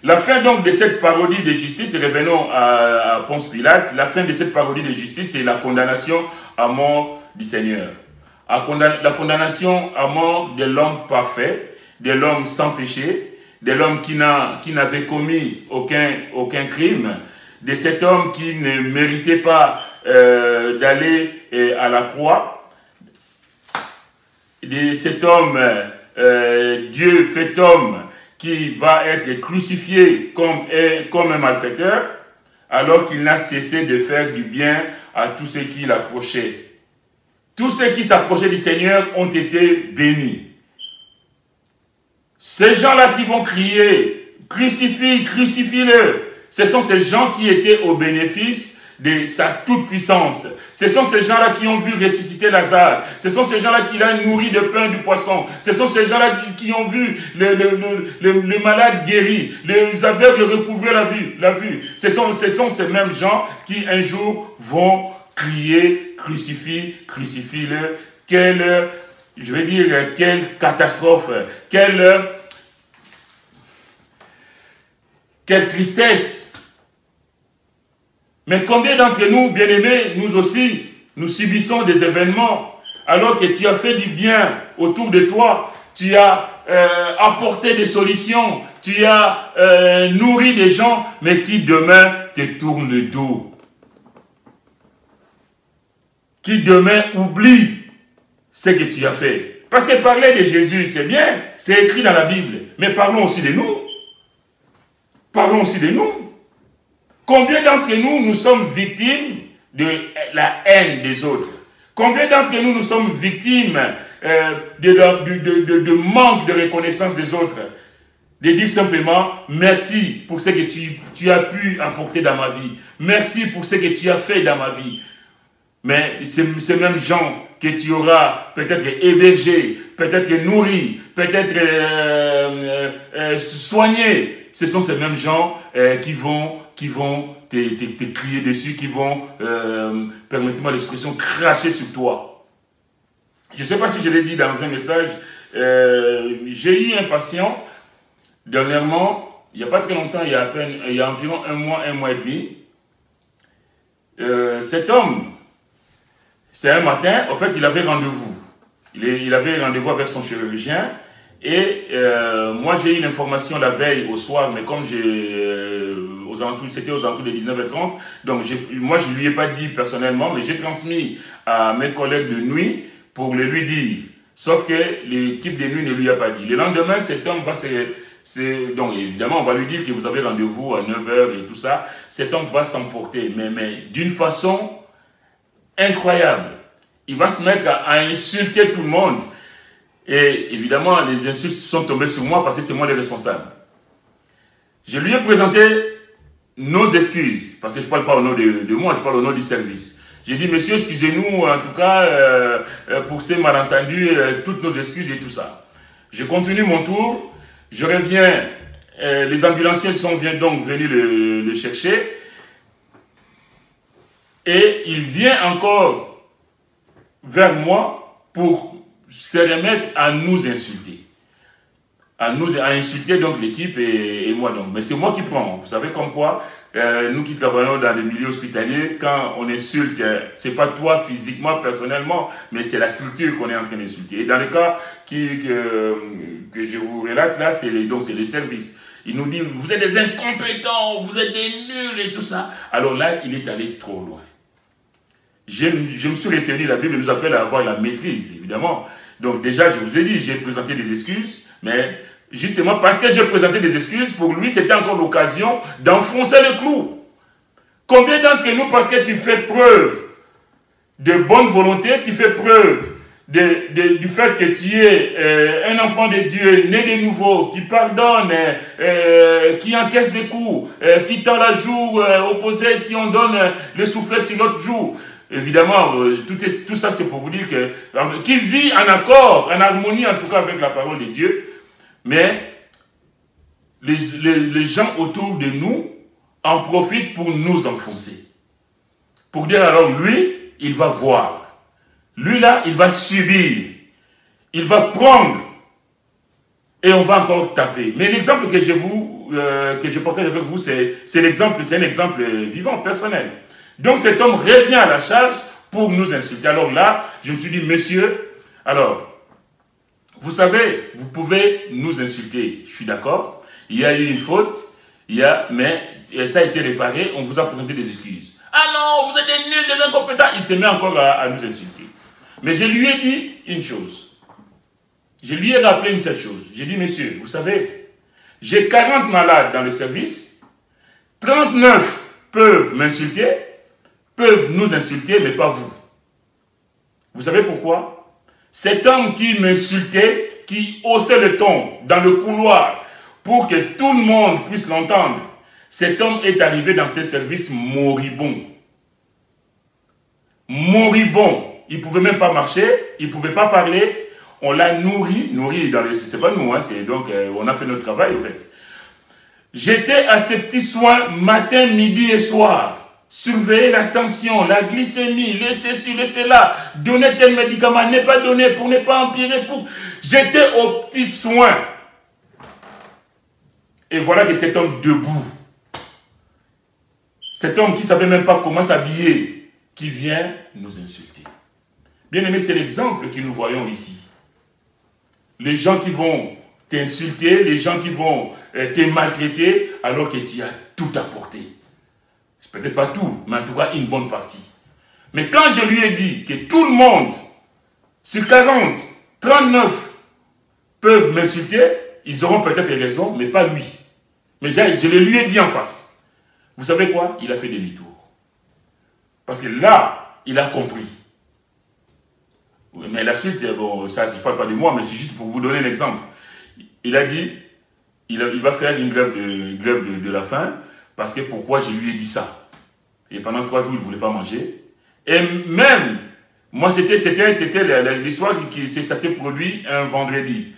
La fin donc de cette parodie de justice, revenons à Ponce Pilate, la fin de cette parodie de justice, c'est la condamnation à mort du Seigneur. La condamnation à mort de l'homme parfait, de l'homme sans péché, de l'homme qui n'avait commis aucun crime, de cet homme qui ne méritait pas d'aller à la croix, de cet homme, Dieu fait homme, qui va être crucifié comme un malfaiteur, alors qu'il n'a cessé de faire du bien à tous ceux qui l'approchaient. Tous ceux qui s'approchaient du Seigneur ont été bénis. Ces gens-là qui vont crier, crucifie, crucifie-le, ce sont ces gens qui étaient au bénéfice de sa toute-puissance. Ce sont ces gens-là qui ont vu ressusciter Lazare. Ce sont ces gens-là qui l'ont nourri de pain et du poisson. Ce sont ces gens-là qui ont vu le malade guéri, les aveugles recouvrer la vue. Ce sont ces mêmes gens qui un jour vont crier, crucifie, crucifie-le. Quelle catastrophe, quelle tristesse. Mais combien d'entre nous, bien-aimés, nous aussi, nous subissons des événements, alors que tu as fait du bien autour de toi, tu as apporté des solutions, tu as nourri des gens, mais qui demain te tournent le dos. Qui demain oublie ce que tu as fait. Parce que parler de Jésus, c'est bien, c'est écrit dans la Bible, mais parlons aussi de nous. Parlons aussi de nous. Combien d'entre nous, nous sommes victimes de la haine des autres? Combien d'entre nous, nous sommes victimes de manque de reconnaissance des autres? De dire simplement, merci pour ce que tu as pu apporter dans ma vie. Merci pour ce que tu as fait dans ma vie. Mais ces mêmes gens que tu auras peut-être hébergés, peut-être nourris, peut-être soignés, ce sont ces mêmes gens qui vont te crier dessus, qui vont, permettez-moi l'expression, cracher sur toi. Je ne sais pas si je l'ai dit dans un message, j'ai eu un patient, dernièrement, il n'y a pas très longtemps, il y a environ un mois et demi, cet homme, c'est un matin, en fait, il avait rendez-vous. Il avait rendez-vous avec son chirurgien. Et moi, j'ai eu l'information la veille au soir, mais comme c'était aux alentours de 19h30, donc moi, je ne lui ai pas dit personnellement, mais j'ai transmis à mes collègues de nuit pour le lui dire. Sauf que l'équipe de nuit ne lui a pas dit. Le lendemain, cet homme va donc évidemment, on va lui dire que vous avez rendez-vous à 9h et tout ça. Cet homme va s'emporter, mais d'une façon incroyable. Il va se mettre à insulter tout le monde. Et évidemment, les insultes sont tombées sur moi parce que c'est moi le responsable. Je lui ai présenté nos excuses, parce que je ne parle pas au nom de moi, je parle au nom du service. J'ai dit, monsieur, excusez-nous, en tout cas, pour ces malentendus, toutes nos excuses et tout ça. Je continue mon tour, je reviens, les ambulanciers sont donc venus le chercher, et il vient encore vers moi pour se remettre à nous insulter. À insulter donc l'équipe et moi donc. Mais c'est moi qui prends. Vous savez comme quoi, nous qui travaillons dans le milieu hospitalier, quand on insulte, c'est pas toi physiquement, personnellement, mais c'est la structure qu'on est en train d'insulter. Et dans le cas que je vous relate là, c'est les services. Il nous dit, vous êtes des incompétents, vous êtes des nuls et tout ça. Alors là, il est allé trop loin. Je me suis retenu, la Bible nous appelle à avoir la maîtrise, évidemment. Donc déjà, je vous ai dit, j'ai présenté des excuses, mais justement parce que j'ai présenté des excuses, pour lui, c'était encore l'occasion d'enfoncer le clou. Combien d'entre nous, parce que tu fais preuve de bonne volonté, tu fais preuve du fait que tu es un enfant de Dieu, né de nouveau, qui pardonne, qui encaisse des coups, qui tend la joue opposée si on donne le soufflet sur l'autre joue. Évidemment, tout ça c'est pour vous dire que qui vit en accord, en harmonie en tout cas avec la parole de Dieu, mais les gens autour de nous en profitent pour nous enfoncer. Pour dire alors lui, il va voir. Lui là, il va subir. Il va prendre. Et on va encore taper. Mais l'exemple que je vous que je partage avec vous, c'est l'exemple, c'est un exemple vivant, personnel. Donc cet homme revient à la charge pour nous insulter. Alors là, je me suis dit, monsieur, alors, vous savez, vous pouvez nous insulter, je suis d'accord, il y a eu une faute, mais ça a été réparé, on vous a présenté des excuses. Ah non, vous êtes des nuls, des incompétents, il se met encore à nous insulter. Mais je lui ai dit une chose, je lui ai rappelé une seule chose, j'ai dit, monsieur, vous savez, j'ai 40 malades dans le service, 39 peuvent m'insulter, peuvent nous insulter, mais pas vous. Vous savez pourquoi? Cet homme qui m'insultait, qui haussait le ton dans le couloir pour que tout le monde puisse l'entendre, cet homme est arrivé dans ses services moribond. Moribond. Il ne pouvait même pas marcher, il ne pouvait pas parler. On l'a nourri dans le... C'est pas nous, hein, donc on a fait notre travail en fait. J'étais à ces petits soins matin, midi et soir. Surveiller la tension, la glycémie, le ceci, le cela, donner tel médicament, ne pas donner pour ne pas empirer. J'étais aux petits soins. Et voilà que cet homme debout, cet homme qui ne savait même pas comment s'habiller, qui vient nous insulter. Bien aimé, c'est l'exemple que nous voyons ici. Les gens qui vont t'insulter, les gens qui vont te maltraiter, alors que tu as tout apporté. Peut-être pas tout, mais en tout cas une bonne partie. Mais quand je lui ai dit que tout le monde, sur 40, 39 peuvent m'insulter, ils auront peut-être raison, mais pas lui. Mais je le lui ai dit en face. Vous savez quoi? Il a fait demi-tour. Parce que là, il a compris. Mais la suite, bon, ça, je ne parle pas de moi, mais c'est juste pour vous donner un exemple. Il a dit, il va faire une grève de la faim, parce que pourquoi je lui ai dit ça? Et pendant 3 jours, il ne voulait pas manger. Et même, moi, c'était l'histoire qui ça s'est produit un vendredi.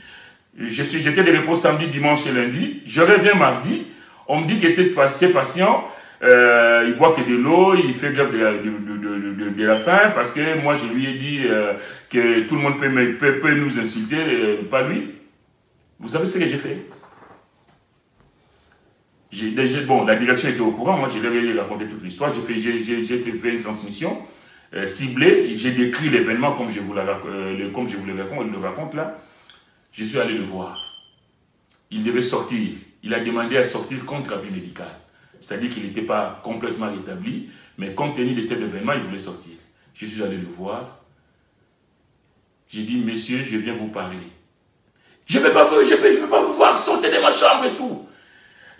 J'étais de repos samedi, dimanche et lundi. Je reviens mardi. On me dit que ces patients, il boit que de l'eau, il fait grève de la faim, parce que moi, je lui ai dit que tout le monde peut nous insulter, pas lui. Vous savez ce que j'ai fait? Bon, la direction était au courant, moi je leur ai raconté toute l'histoire, j'ai fait une transmission ciblée, j'ai décrit l'événement comme je vous le raconte là. Je suis allé le voir. Il devait sortir, il a demandé à sortir contre avis médical. C'est-à-dire qu'il n'était pas complètement rétabli, mais compte tenu de cet événement, il voulait sortir. Je suis allé le voir. J'ai dit, monsieur, je viens vous parler. Je ne veux pas vous voir, sortez de ma chambre et tout.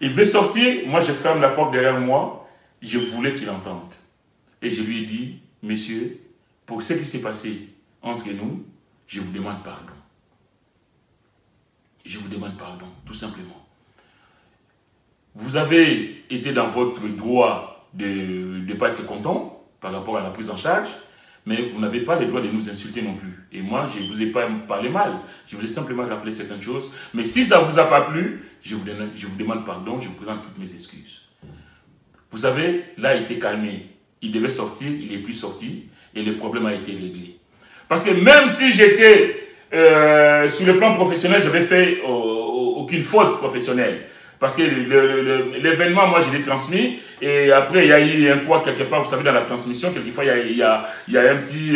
Il veut sortir, moi je ferme la porte derrière moi, je voulais qu'il entende. Et je lui ai dit, monsieur, pour ce qui s'est passé entre nous, je vous demande pardon. Je vous demande pardon, tout simplement. Vous avez été dans votre droit de ne pas être content par rapport à la prise en charge, mais vous n'avez pas le droit de nous insulter non plus. Et moi, je ne vous ai pas parlé mal. Je vous ai simplement rappelé certaines choses. Mais si ça ne vous a pas plu, je vous demande pardon, je vous présente toutes mes excuses. Vous savez, là, il s'est calmé. Il devait sortir, il n'est plus sorti, et le problème a été réglé. Parce que même si j'étais sur le plan professionnel, je n'avais fait aucune faute professionnelle. Parce que l'événement, moi, je l'ai transmis. Et après, il y a eu un quoi quelque part, vous savez, dans la transmission. Quelquefois, il y a un petit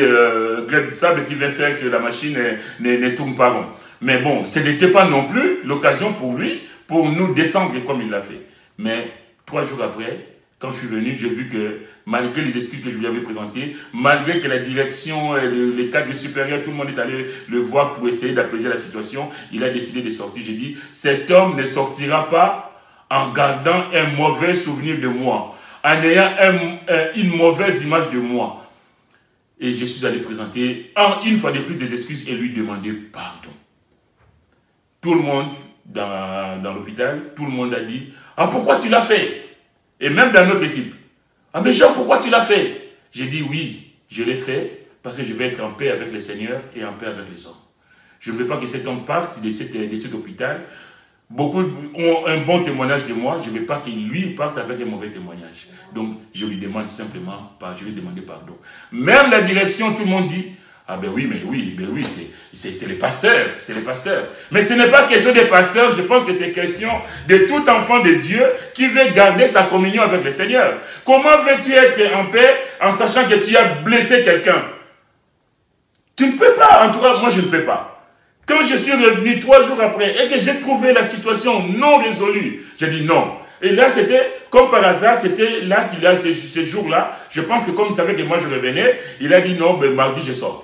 grain de sable qui vient faire que la machine ne tourne pas rond. Mais bon, ce n'était pas non plus l'occasion pour lui, pour nous descendre comme il l'a fait. Mais 3 jours après, quand je suis venu, j'ai vu que malgré les excuses que je lui avais présentées, malgré que la direction, les cadres supérieurs, tout le monde est allé le voir pour essayer d'apaiser la situation, il a décidé de sortir. J'ai dit, cet homme ne sortira pas en gardant un mauvais souvenir de moi, en ayant une mauvaise image de moi. Et je suis allé présenter, une fois de plus, des excuses et lui demander pardon. Tout le monde dans l'hôpital, tout le monde a dit, ah pourquoi tu l'as fait? Et même dans notre équipe. Ah mais Jean, pourquoi tu l'as fait? J'ai dit oui, je l'ai fait parce que je vais être en paix avec le Seigneur et en paix avec les hommes. Je ne veux pas que cet homme parte de cet hôpital. Beaucoup ont un bon témoignage de moi, je ne veux pas qu'il lui parte avec un mauvais témoignage. Donc je lui demande simplement, je lui demande pardon. Même la direction, tout le monde dit, Ah ben oui, c'est les pasteurs, c'est les pasteurs. Mais ce n'est pas question des pasteurs, je pense que c'est question de tout enfant de Dieu qui veut garder sa communion avec le Seigneur. Comment veux-tu être en paix en sachant que tu as blessé quelqu'un? Tu ne peux pas, en tout cas, moi je ne peux pas. Quand je suis revenu 3 jours après et que j'ai trouvé la situation non résolue, j'ai dit non. Et là, c'était, comme par hasard, c'était là qu'il a ces jours-là. Je pense que comme il savait que moi je revenais, il a dit non, ben mardi je sors.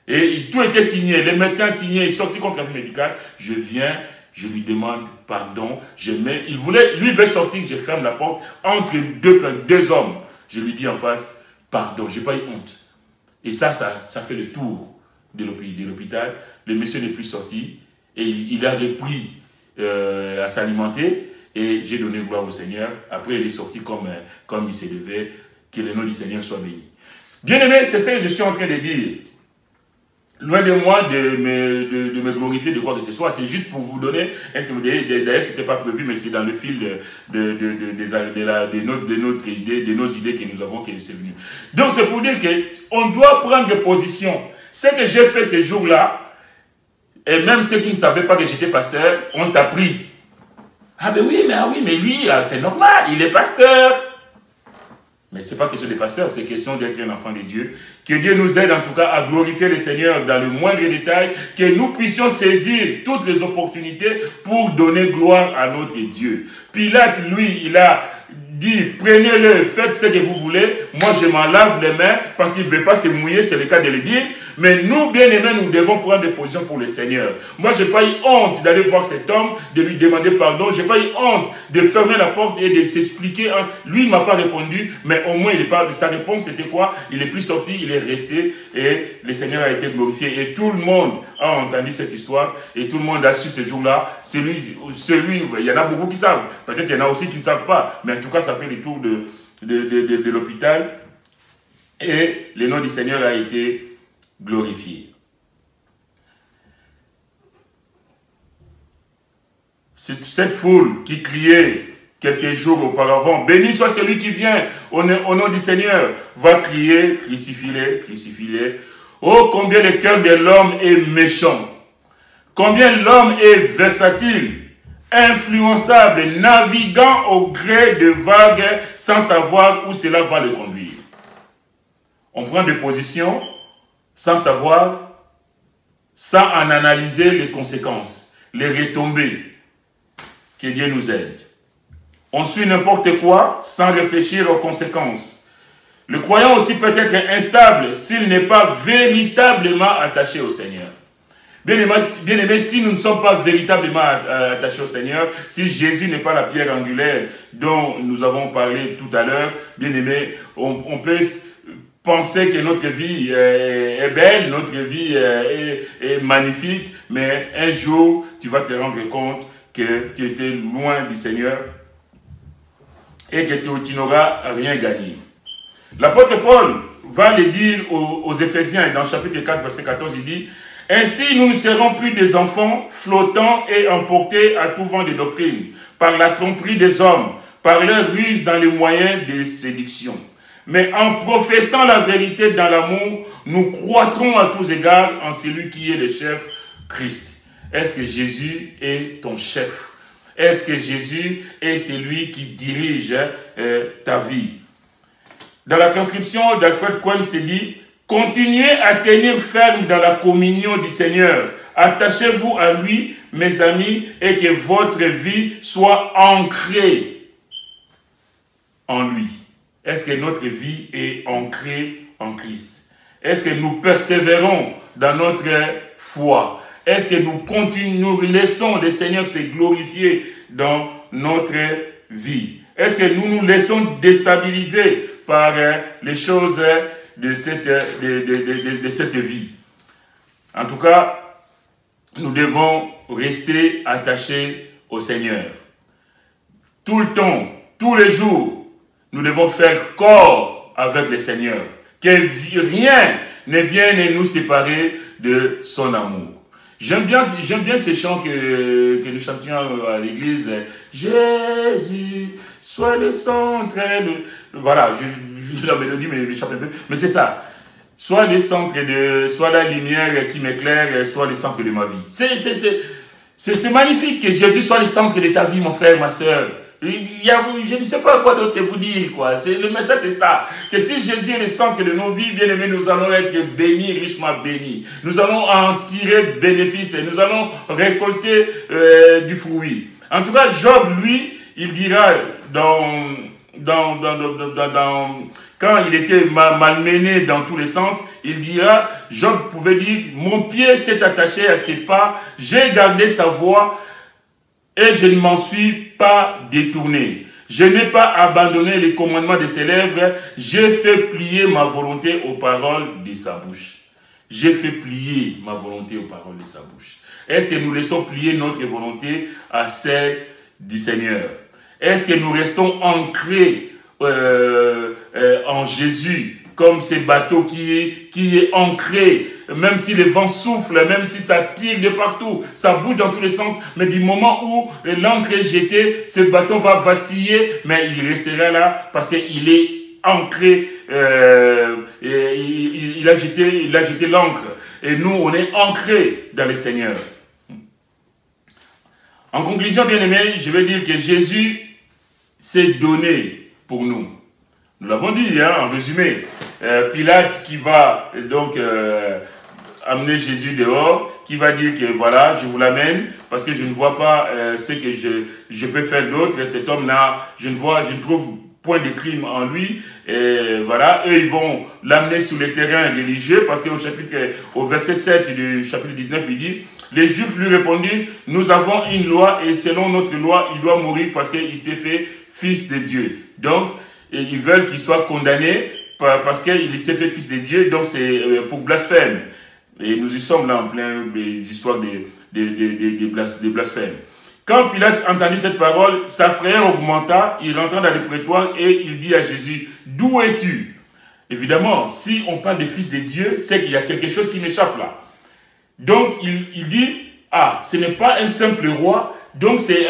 Et tout était signé, les médecins signaient, il sortit contre l'avis médical. Je viens, je lui demande pardon. Lui veut sortir, je ferme la porte entre deux hommes. Je lui dis en face, pardon, je n'ai pas eu honte. Et ça fait le tour de l'hôpital. Le monsieur n'est plus sorti et il a repris à s'alimenter et j'ai donné gloire au Seigneur. Après, il est sorti comme il s'est levé. Que le nom du Seigneur soit béni. Bien aimé, c'est ça que je suis en train de dire. Loin de moi de me glorifier de quoi que ce soit, c'est juste pour vous donner un truc. D'ailleurs, ce n'était pas prévu, mais c'est dans le fil de notre idée, de nos idées que nous avons, que c'est venu. Donc, c'est pour dire qu'on doit prendre position. Ce que j'ai fait ces jours-là, et même ceux qui ne savaient pas que j'étais pasteur, ont appris. Ah ben oui, mais lui, c'est normal, il est pasteur. Mais ce n'est pas question des pasteurs, c'est question d'être un enfant de Dieu. Que Dieu nous aide en tout cas à glorifier le Seigneur dans le moindre détail, que nous puissions saisir toutes les opportunités pour donner gloire à notre Dieu. Pilate, lui, il a dit, prenez-le, faites ce que vous voulez, moi je m'en lave les mains, parce qu'il ne veut pas se mouiller, c'est le cas de le dire, mais nous, bien aimés, nous devons prendre des positions pour le Seigneur. Moi, je n'ai pas eu honte d'aller voir cet homme, de lui demander pardon, je n'ai pas eu honte de fermer la porte et de s'expliquer. Lui, il ne m'a pas répondu, mais au moins, sa réponse, c'était quoi? Il n'est plus sorti, il est resté, et le Seigneur a été glorifié. Et tout le monde a entendu cette histoire, et tout le monde a su ce jour-là, celui, il y en a beaucoup qui savent, peut-être il y en a aussi qui ne savent pas, mais en tout cas, ça fait le tour de l'hôpital, et le nom du Seigneur a été glorifié. Cette foule qui criait quelques jours auparavant, béni soit celui qui vient au nom du Seigneur, va crier, crucifie-le, crucifie-le. Oh, combien le cœur de l'homme est méchant, combien l'homme est versatile, influençable, naviguant au gré de vagues sans savoir où cela va le conduire. On prend des positions sans savoir, sans en analyser les conséquences, les retombées. Que Dieu nous aide. On suit n'importe quoi sans réfléchir aux conséquences. Le croyant aussi peut être instable s'il n'est pas véritablement attaché au Seigneur. Bien aimé, si nous ne sommes pas véritablement attachés au Seigneur, si Jésus n'est pas la pierre angulaire dont nous avons parlé tout à l'heure, bien aimé, on peut penser que notre vie est belle, notre vie est magnifique, mais un jour, tu vas te rendre compte que tu étais loin du Seigneur et que tu n'auras rien gagné. L'apôtre Paul va le dire aux Éphésiens, dans le chapitre 4, verset 14, il dit « Ainsi, nous ne serons plus des enfants flottants et emportés à tout vent de doctrine, par la tromperie des hommes, par leur ruse dans les moyens de séduction. Mais en professant la vérité dans l'amour, nous croîtrons à tous égards en celui qui est le chef, Christ. » Est-ce que Jésus est ton chef? Est-ce que Jésus est celui qui dirige ta vie? Dans la transcription d'Alfred Cohen, c'est dit « Continuez à tenir ferme dans la communion du Seigneur. Attachez-vous à lui, mes amis, et que votre vie soit ancrée en lui. » Est-ce que notre vie est ancrée en Christ? Est-ce que nous persévérons dans notre foi? Est-ce que nous laissons le Seigneur se glorifier dans notre vie? Est-ce que nous nous laissons déstabiliser par les choses de cette vie? En tout cas, nous devons rester attachés au Seigneur. Tout le temps, tous les jours, nous devons faire corps avec le Seigneur. Que rien ne vienne nous séparer de son amour. J'aime bien ces chants que nous chantions à l'église. Jésus, sois le centre. Voilà, la mélodie m'échappe un peu. Mais c'est ça. soit le centre de, soit la lumière qui m'éclaire, soit le centre de ma vie. C'est magnifique que Jésus soit le centre de ta vie, mon frère, ma soeur. Je ne sais pas quoi d'autre vous dire, quoi. Le message, c'est ça. Que si Jésus est le centre de nos vies, bien aimés, nous allons être bénis, richement bénis. Nous allons en tirer bénéfice et nous allons récolter du fruit. En tout cas, Job, lui, il dira quand il était malmené dans tous les sens, il dira, Job pouvait dire, mon pied s'est attaché à ses pas, j'ai gardé sa voix, et je ne m'en suis pas détourné. Je n'ai pas abandonné les commandements de ses lèvres. J'ai fait plier ma volonté aux paroles de sa bouche. J'ai fait plier ma volonté aux paroles de sa bouche. Est-ce que nous laissons plier notre volonté à celle du Seigneur? Est-ce que nous restons ancrés en Jésus, comme ce bateau qui est ancré, même si le vent souffle, même si ça tire de partout, ça bouge dans tous les sens, mais du moment où l'ancre est jetée, ce bateau va vaciller, mais il restera là parce qu'il est ancré, il a jeté l'ancre. Et nous, on est ancrés dans le Seigneur. En conclusion, bien aimé, je vais dire que Jésus s'est donné pour nous. Nous l'avons dit, hein, en résumé. Pilate qui va donc amener Jésus dehors, qui va dire que voilà, je vous l'amène parce que je ne vois pas ce que je peux faire d'autre. Cet homme-là, je ne trouve point de crime en lui. Et voilà, eux, ils vont l'amener sur le terrain religieux parce qu'au verset 7 du chapitre 19, il dit, les Juifs lui répondirent, nous avons une loi et selon notre loi, il doit mourir parce qu'il s'est fait fils de Dieu. Donc, ils veulent qu'il soit condamné parce qu'il s'est fait fils de Dieu, donc c'est pour blasphème. Et nous y sommes là en plein des histoires de blasphème. Quand Pilate entendit cette parole, sa frayeur augmenta, il rentra dans le prétoire et il dit à Jésus, d'où es-tu? Évidemment, si on parle de fils de Dieu, c'est qu'il y a quelque chose qui m'échappe là. Donc il dit, ah, ce n'est pas un simple roi, donc c'est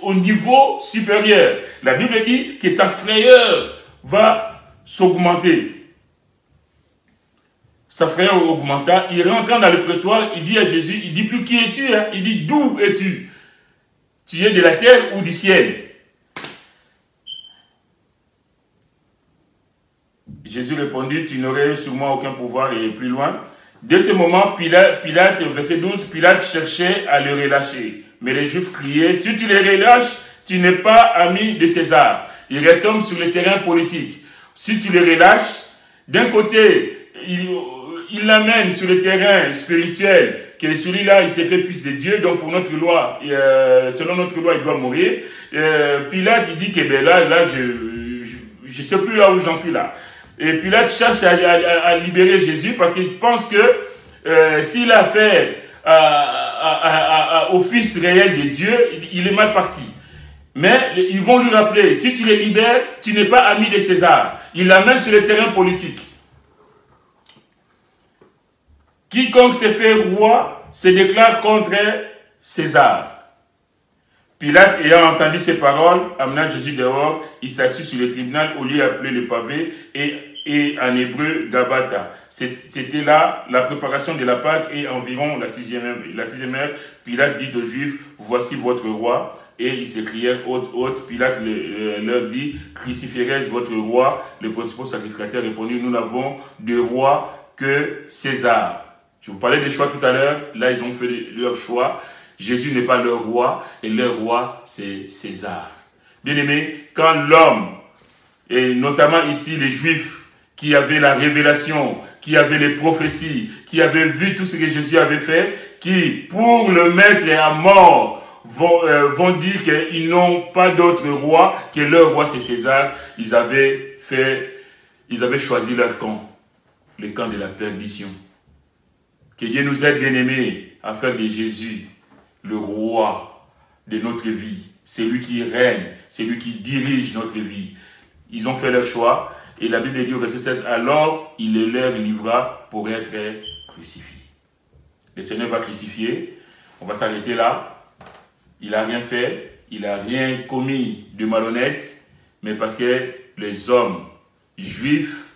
au niveau supérieur. La Bible dit que sa frayeur va s'augmenter. Sa frayeur augmenta, il rentra dans le prétoire, il dit à Jésus, il dit plus qui es-tu, hein? Il dit d'où es-tu? Tu es de la terre ou du ciel? Jésus répondit, tu n'aurais sur moi aucun pouvoir, et plus loin. Dès ce moment, Pilate, verset 12, Pilate cherchait à le relâcher. Mais les Juifs criaient, si tu les relâches, tu n'es pas ami de César. Il retombe sur le terrain politique. Si tu les relâches, d'un côté, il l'amène sur le terrain spirituel, que celui-là, il s'est fait fils de Dieu, donc pour notre loi, selon notre loi, il doit mourir. Pilate, il dit que ben là je ne sais plus là où j'en suis là. Et Pilate cherche à libérer Jésus parce qu'il pense que s'il a affaire au fils réel de Dieu, il est mal parti. Mais ils vont lui rappeler, si tu les libères, tu n'es pas ami de César. Il l'amène sur le terrain politique. Quiconque se fait roi se déclare contre César. Pilate, ayant entendu ces paroles, amena Jésus dehors, il s'assit sur le tribunal au lieu appelé le pavé et en hébreu Gabata. C'était là la préparation de la Pâque et environ la sixième heure. Pilate dit aux Juifs, voici votre roi. Et ils s'écrièrent haute. Pilate leur dit, crucifierai-je votre roi? Le principal sacrificateur répondit, nous n'avons de roi que César. Je vous parlais des choix tout à l'heure, là ils ont fait leur choix. Jésus n'est pas leur roi, et leur roi c'est César. Bien aimé, quand l'homme, et notamment ici les Juifs, qui avaient la révélation, qui avaient les prophéties, qui avaient vu tout ce que Jésus avait fait, qui pour le mettre à mort, vont dire qu'ils n'ont pas d'autre roi, que leur roi c'est César, ils avaient choisi leur camp, le camp de la perdition. Que Dieu nous aide, bien-aimés, à faire de Jésus le roi de notre vie. C'est lui qui règne, c'est lui qui dirige notre vie. Ils ont fait leur choix, et la Bible dit au verset 16, alors il les leur livra pour être crucifié. Le Seigneur va crucifier, on va s'arrêter là. Il n'a rien fait, il n'a rien commis de malhonnête, mais parce que les hommes juifs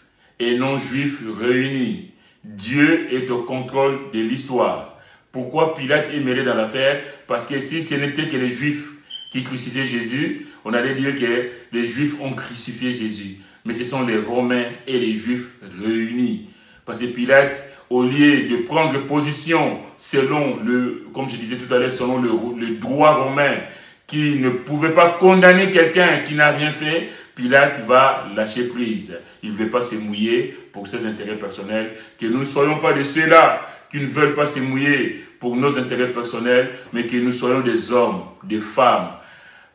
et non-juifs réunis. Dieu est au contrôle de l'histoire. Pourquoi Pilate est mêlé dans l'affaire? Parce que si ce n'était que les Juifs qui crucifiaient Jésus, on allait dire que les Juifs ont crucifié Jésus. Mais ce sont les Romains et les Juifs réunis. Parce que Pilate, au lieu de prendre position selon comme je disais tout à l'heure, selon le droit romain, qui ne pouvait pas condamner quelqu'un qui n'a rien fait, Pilate va lâcher prise. Il ne veut pas se mouiller pour ses intérêts personnels. Que nous ne soyons pas de ceux-là qui ne veulent pas se mouiller pour nos intérêts personnels, mais que nous soyons des hommes, des femmes,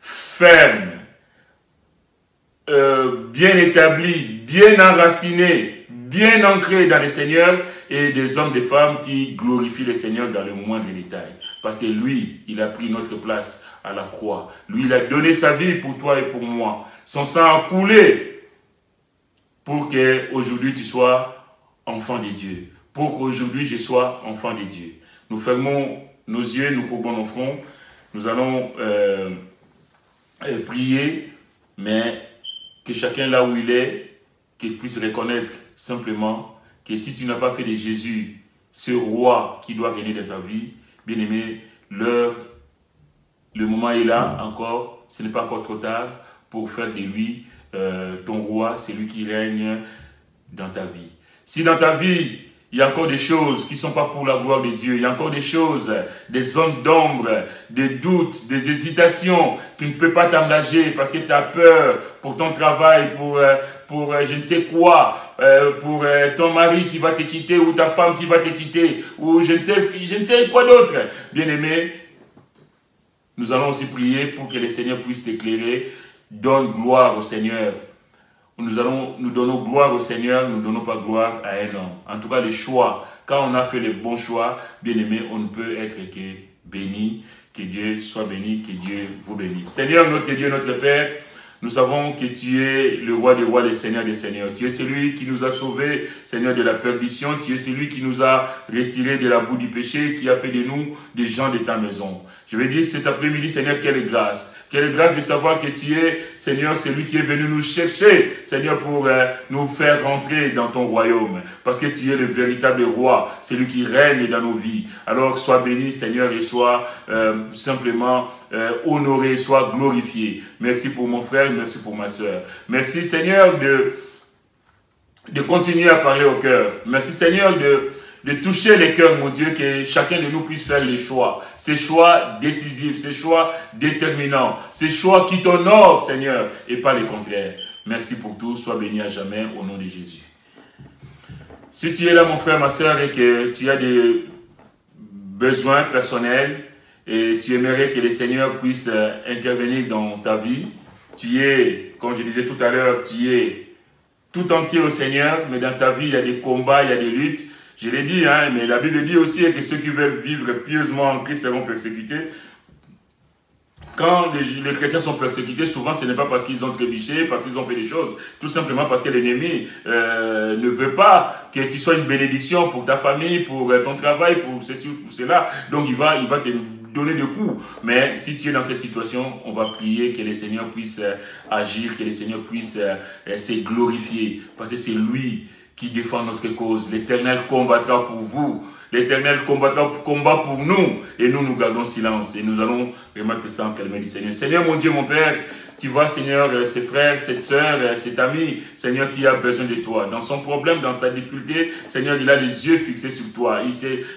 fermes, bien établis, bien enracinés, bien ancrés dans le Seigneur, et des hommes, des femmes qui glorifient le Seigneur dans le moindre détail. Parce que lui, il a pris notre place à la croix. Lui, il a donné sa vie pour toi et pour moi. Son sang a coulé pour qu'aujourd'hui tu sois enfant de Dieu. Pour qu'aujourd'hui je sois enfant de Dieu. Nous fermons nos yeux, nous courbons nos fronts. Nous allons prier, mais que chacun là où il est, qu'il puisse reconnaître simplement que si tu n'as pas fait de Jésus ce roi qui doit régner dans ta vie, bien aimé, le moment est là encore, ce n'est pas encore trop tard pour faire de lui ton roi, c'est lui qui règne dans ta vie. Si dans ta vie, il y a encore des choses qui ne sont pas pour la gloire de Dieu, il y a encore des choses, des zones d'ombre, des doutes, des hésitations, tu ne peux pas t'engager parce que tu as peur pour ton travail, pour je ne sais quoi, pour ton mari qui va te quitter ou ta femme qui va te quitter, ou je ne sais quoi d'autre. Bien aimé, nous allons aussi prier pour que le Seigneur puisse t'éclairer. Donne gloire au Seigneur. Nous donnons gloire au Seigneur, nous ne donnons pas gloire à un homme. En tout cas, le choix, quand on a fait le bon choix, bien aimé, on ne peut être que béni. Que Dieu soit béni, que Dieu vous bénisse. Seigneur, notre Dieu, notre Père, nous savons que tu es le roi des rois, le Seigneur des seigneurs. Tu es celui qui nous a sauvés, Seigneur, de la perdition. Tu es celui qui nous a retirés de la boue du péché, qui a fait de nous des gens de ta maison. Je vais dire cet après-midi, Seigneur, quelle grâce. Quelle grâce de savoir que tu es, Seigneur, celui qui est venu nous chercher, Seigneur, pour nous faire rentrer dans ton royaume. Parce que tu es le véritable roi, celui qui règne dans nos vies. Alors, sois béni, Seigneur, et sois simplement honoré, sois glorifié. Merci pour mon frère, merci pour ma soeur. Merci, Seigneur, de continuer à parler au cœur. Merci, Seigneur, de toucher les cœurs, mon Dieu, que chacun de nous puisse faire les choix. Ces choix décisifs, ces choix déterminants, ces choix qui t'honorent, Seigneur, et pas les contraires. Merci pour tout, sois béni à jamais, au nom de Jésus. Si tu es là, mon frère, ma soeur, et que tu as des besoins personnels, et tu aimerais que le Seigneur puisse intervenir dans ta vie, tu es, comme je disais tout à l'heure, tu es tout entier au Seigneur, mais dans ta vie, il y a des combats, il y a des luttes. Je l'ai dit, hein, mais la Bible dit aussi que ceux qui veulent vivre pieusement en Christ seront persécutés. Quand les chrétiens sont persécutés, souvent ce n'est pas parce qu'ils ont trébuché, parce qu'ils ont fait des choses, tout simplement parce que l'ennemi ne veut pas que tu sois une bénédiction pour ta famille, pour ton travail, pour ceci ou pour cela. Donc il va te donner des coups. Mais si tu es dans cette situation, on va prier que le Seigneur puisse agir, que le Seigneur puisse se glorifier, parce que c'est lui qui défend notre cause. L'Éternel combattra pour vous. L'Éternel combat pour nous. Et nous gardons silence. Et nous allons remettre ça entre les mains du Seigneur. Seigneur, mon Dieu, mon Père, tu vois, Seigneur, ses frères, cette soeur, cet ami, Seigneur, qui a besoin de toi. Dans son problème, dans sa difficulté, Seigneur, il a les yeux fixés sur toi.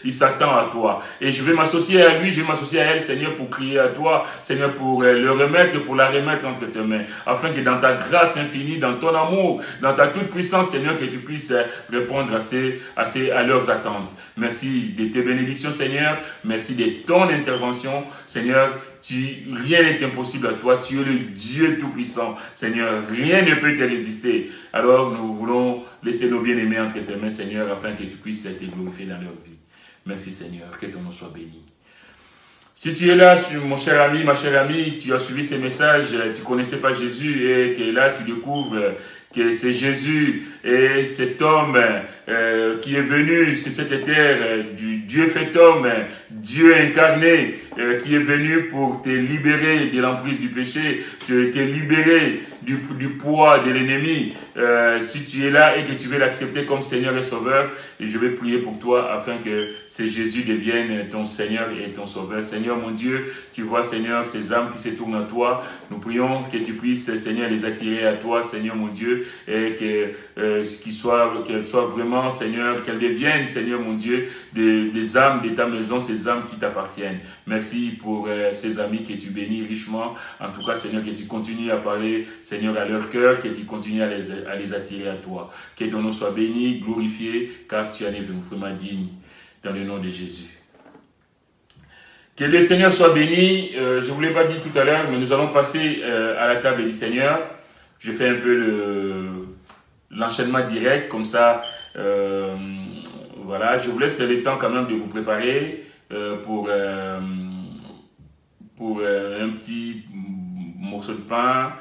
Il s'attend à toi. Et je vais m'associer à lui, je vais m'associer à elle, Seigneur, pour crier à toi, Seigneur, pour le remettre, pour la remettre entre tes mains. Afin que dans ta grâce infinie, dans ton amour, dans ta toute puissance, Seigneur, que tu puisses répondre à leurs attentes. Merci de tes bénédictions, Seigneur. Merci de ton intervention, Seigneur. Rien n'est impossible à toi. Tu es le Dieu Tout-Puissant. Seigneur, rien ne peut te résister. Alors, nous voulons laisser nos bien-aimés entre tes mains, Seigneur, afin que tu puisses te glorifier dans leur vie. Merci, Seigneur. Que ton nom soit béni. Si tu es là, mon cher ami, ma chère amie, tu as suivi ces messages, tu ne connaissais pas Jésus et que là, tu découvres que c'est Jésus et cet homme qui est venu sur cette terre, du Dieu fait homme, Dieu incarné, qui est venu pour te libérer de l'emprise du péché, te libérer du poids de l'ennemi. Si tu es là et que tu veux l'accepter comme Seigneur et Sauveur, je vais prier pour toi afin que ce Jésus devienne ton Seigneur et ton Sauveur. Seigneur mon Dieu, tu vois Seigneur ces âmes qui se tournent à toi. Nous prions que tu puisses Seigneur les attirer à toi Seigneur mon Dieu et qu'elles soient vraiment Seigneur, qu'elles deviennent Seigneur mon Dieu des âmes de ta maison, ces âmes qui t'appartiennent. Merci pour ces amis que tu bénis richement. En tout cas Seigneur, que tu continues à parler Seigneur à leur cœur, que tu continues à les attirer à toi. Que ton nom soit béni, glorifié, car tu en es vraiment digne, dans le nom de Jésus. Que le Seigneur soit béni. Je ne vous l'ai pas dit tout à l'heure, mais nous allons passer à la table du Seigneur. Je fais un peu l'enchaînement direct, comme ça, voilà. Je vous laisse le temps quand même de vous préparer pour un petit morceau de pain,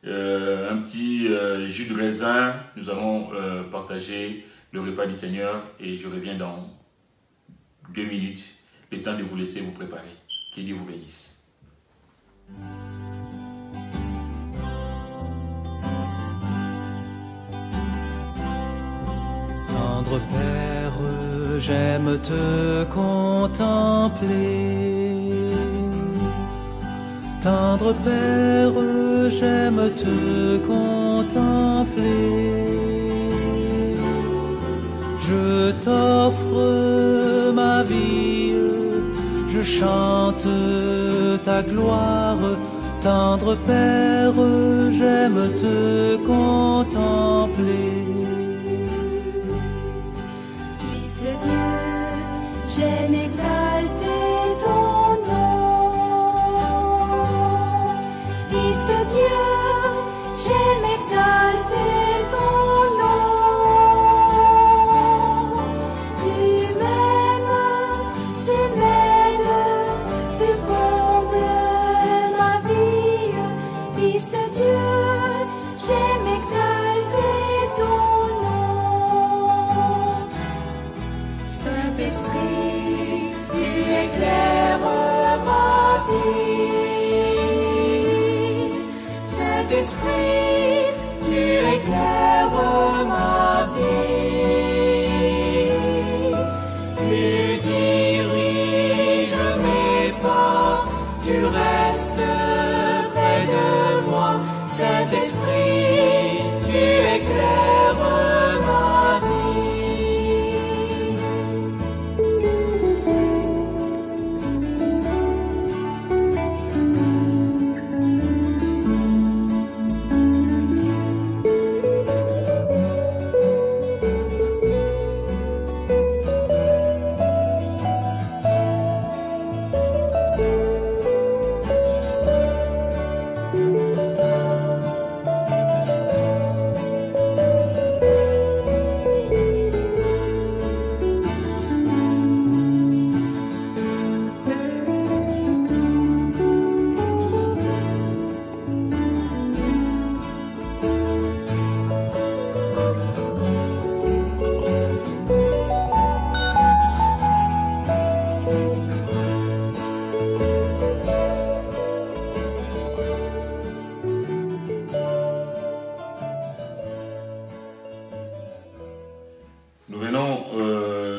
un petit jus de raisin. Nous allons partager le repas du Seigneur et je reviens dans 2 minutes. Le temps de vous laisser vous préparer. Que Dieu vous bénisse. Tendre Père, j'aime te contempler. Tendre Père, j'aime te contempler. Je t'offre ma vie, je chante ta gloire. Tendre Père, j'aime te contempler. Fils de Dieu, j'aime exalter ton nom. Fils de Dieu, j'aime exalter ton nom. Tu m'aimes, tu m'aides, tu combles ma vie. Fils de Dieu, j'aime exalter ton nom. Saint-Esprit, tu éclaires ma vie. Saint-Esprit, tu éclaires ma vie. Tu diriges mes pas, tu restes près de moi. Saint-Esprit, tu éclaires ma vie.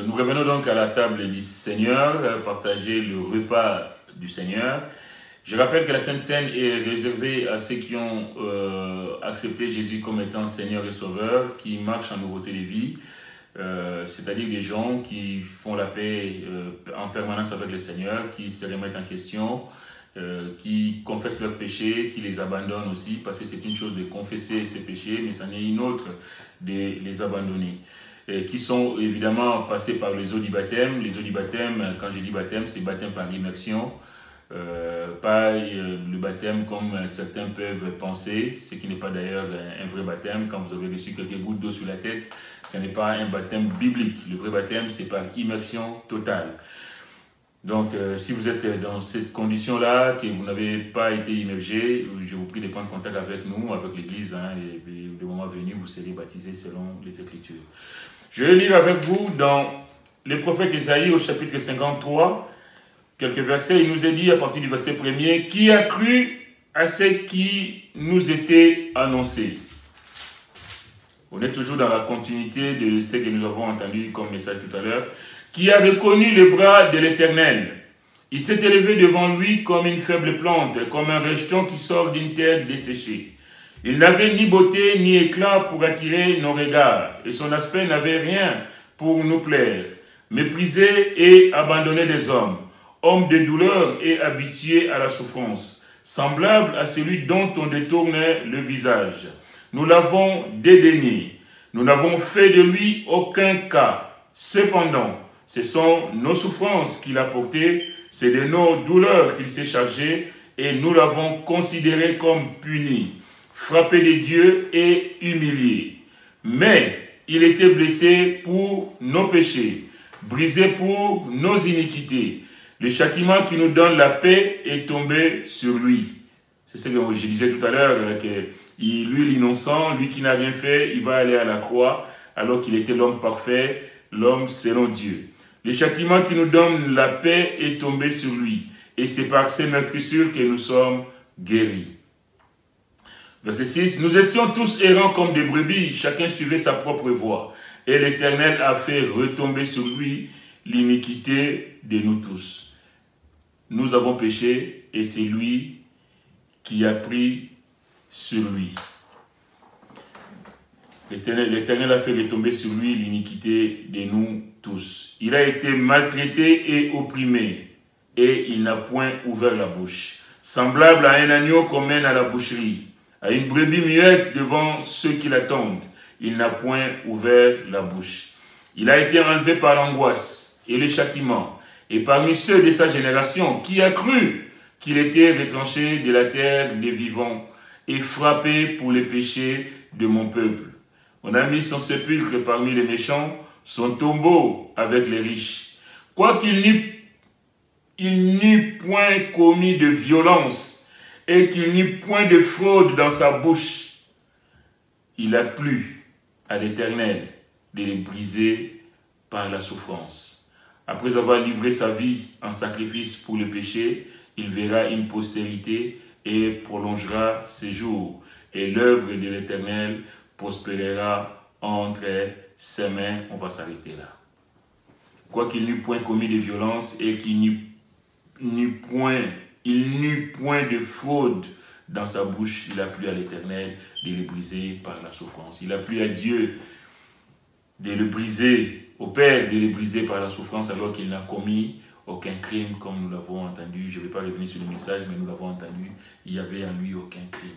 Nous revenons donc à la table du Seigneur, partager le repas du Seigneur. Je rappelle que la Sainte Seine est réservée à ceux qui ont accepté Jésus comme étant Seigneur et Sauveur, qui marchent en nouveauté de vie, c'est-à-dire des gens qui font la paix en permanence avec le Seigneur, qui se remettent en question, qui confessent leurs péchés, qui les abandonnent aussi, parce que c'est une chose de confesser ses péchés, mais c'en est une autre de les abandonner. Qui sont évidemment passés par les eaux du baptême. Les eaux du baptême, quand je dis baptême, c'est baptême par immersion, pas le baptême comme certains peuvent penser, ce qui n'est pas d'ailleurs un vrai baptême. Quand vous avez reçu quelques gouttes d'eau sur la tête, ce n'est pas un baptême biblique. Le vrai baptême, c'est par immersion totale. Donc, si vous êtes dans cette condition-là, que vous n'avez pas été immergé, je vous prie de prendre contact avec nous, avec l'Église, hein, et puis, le moment venu, vous serez baptisés selon les Écritures. Je vais lire avec vous dans le prophète Ésaïe au chapitre 53, quelques versets. Il nous est dit à partir du verset 1er, « Qui a cru à ce qui nous était annoncé ?» On est toujours dans la continuité de ce que nous avons entendu comme message tout à l'heure. Qui a reconnu le bras de l'Éternel. Il s'est élevé devant lui comme une faible plante, comme un rejeton qui sort d'une terre desséchée. Il n'avait ni beauté ni éclat pour attirer nos regards, et son aspect n'avait rien pour nous plaire. Méprisé et abandonné des hommes, homme de douleur et habitué à la souffrance, semblable à celui dont on détournait le visage. Nous l'avons dédaigné, nous n'avons fait de lui aucun cas. Cependant, ce sont nos souffrances qu'il a portées, c'est de nos douleurs qu'il s'est chargé, et nous l'avons considéré comme puni, frappé de Dieu et humilié. Mais il était blessé pour nos péchés, brisé pour nos iniquités. Le châtiment qui nous donne la paix est tombé sur lui. C'est ce que je disais tout à l'heure, que lui l'innocent, lui qui n'a rien fait, il va aller à la croix, alors qu'il était l'homme parfait, l'homme selon Dieu. Le châtiment qui nous donne la paix est tombé sur lui, et c'est par ses meurtrissures que nous sommes guéris. Verset 6, « Nous étions tous errants comme des brebis, chacun suivait sa propre voie, et l'Éternel a fait retomber sur lui l'iniquité de nous tous. Nous avons péché, et c'est lui qui a pris sur lui. » L'Éternel a fait retomber sur lui l'iniquité de nous tous. Il a été maltraité et opprimé, et il n'a point ouvert la bouche. Semblable à un agneau qu'on mène à la boucherie, à une brebis muette devant ceux qui l'attendent, il n'a point ouvert la bouche. Il a été enlevé par l'angoisse et le châtiment, et parmi ceux de sa génération, qui a cru qu'il était retranché de la terre des vivants et frappé pour les péchés de mon peuple. On a mis son sépulcre parmi les méchants, son tombeau avec les riches. Quoiqu'il n'eût point commis de violence et qu'il n'eût point de fraude dans sa bouche, il a plu à l'Éternel de les briser par la souffrance. Après avoir livré sa vie en sacrifice pour le péché, il verra une postérité et prolongera ses jours. Et l'œuvre de l'Éternel prospérera entre ses mains. On va s'arrêter là. Quoiqu'il n'eût point commis de violence et qu'il n'eût point de fraude dans sa bouche, il a plu à l'Éternel de le briser par la souffrance. Il a plu à Dieu de le briser, au Père de le briser par la souffrance, alors qu'il n'a commis aucun crime, comme nous l'avons entendu. Je ne vais pas revenir sur le message, mais nous l'avons entendu. Il n'y avait en lui aucun crime.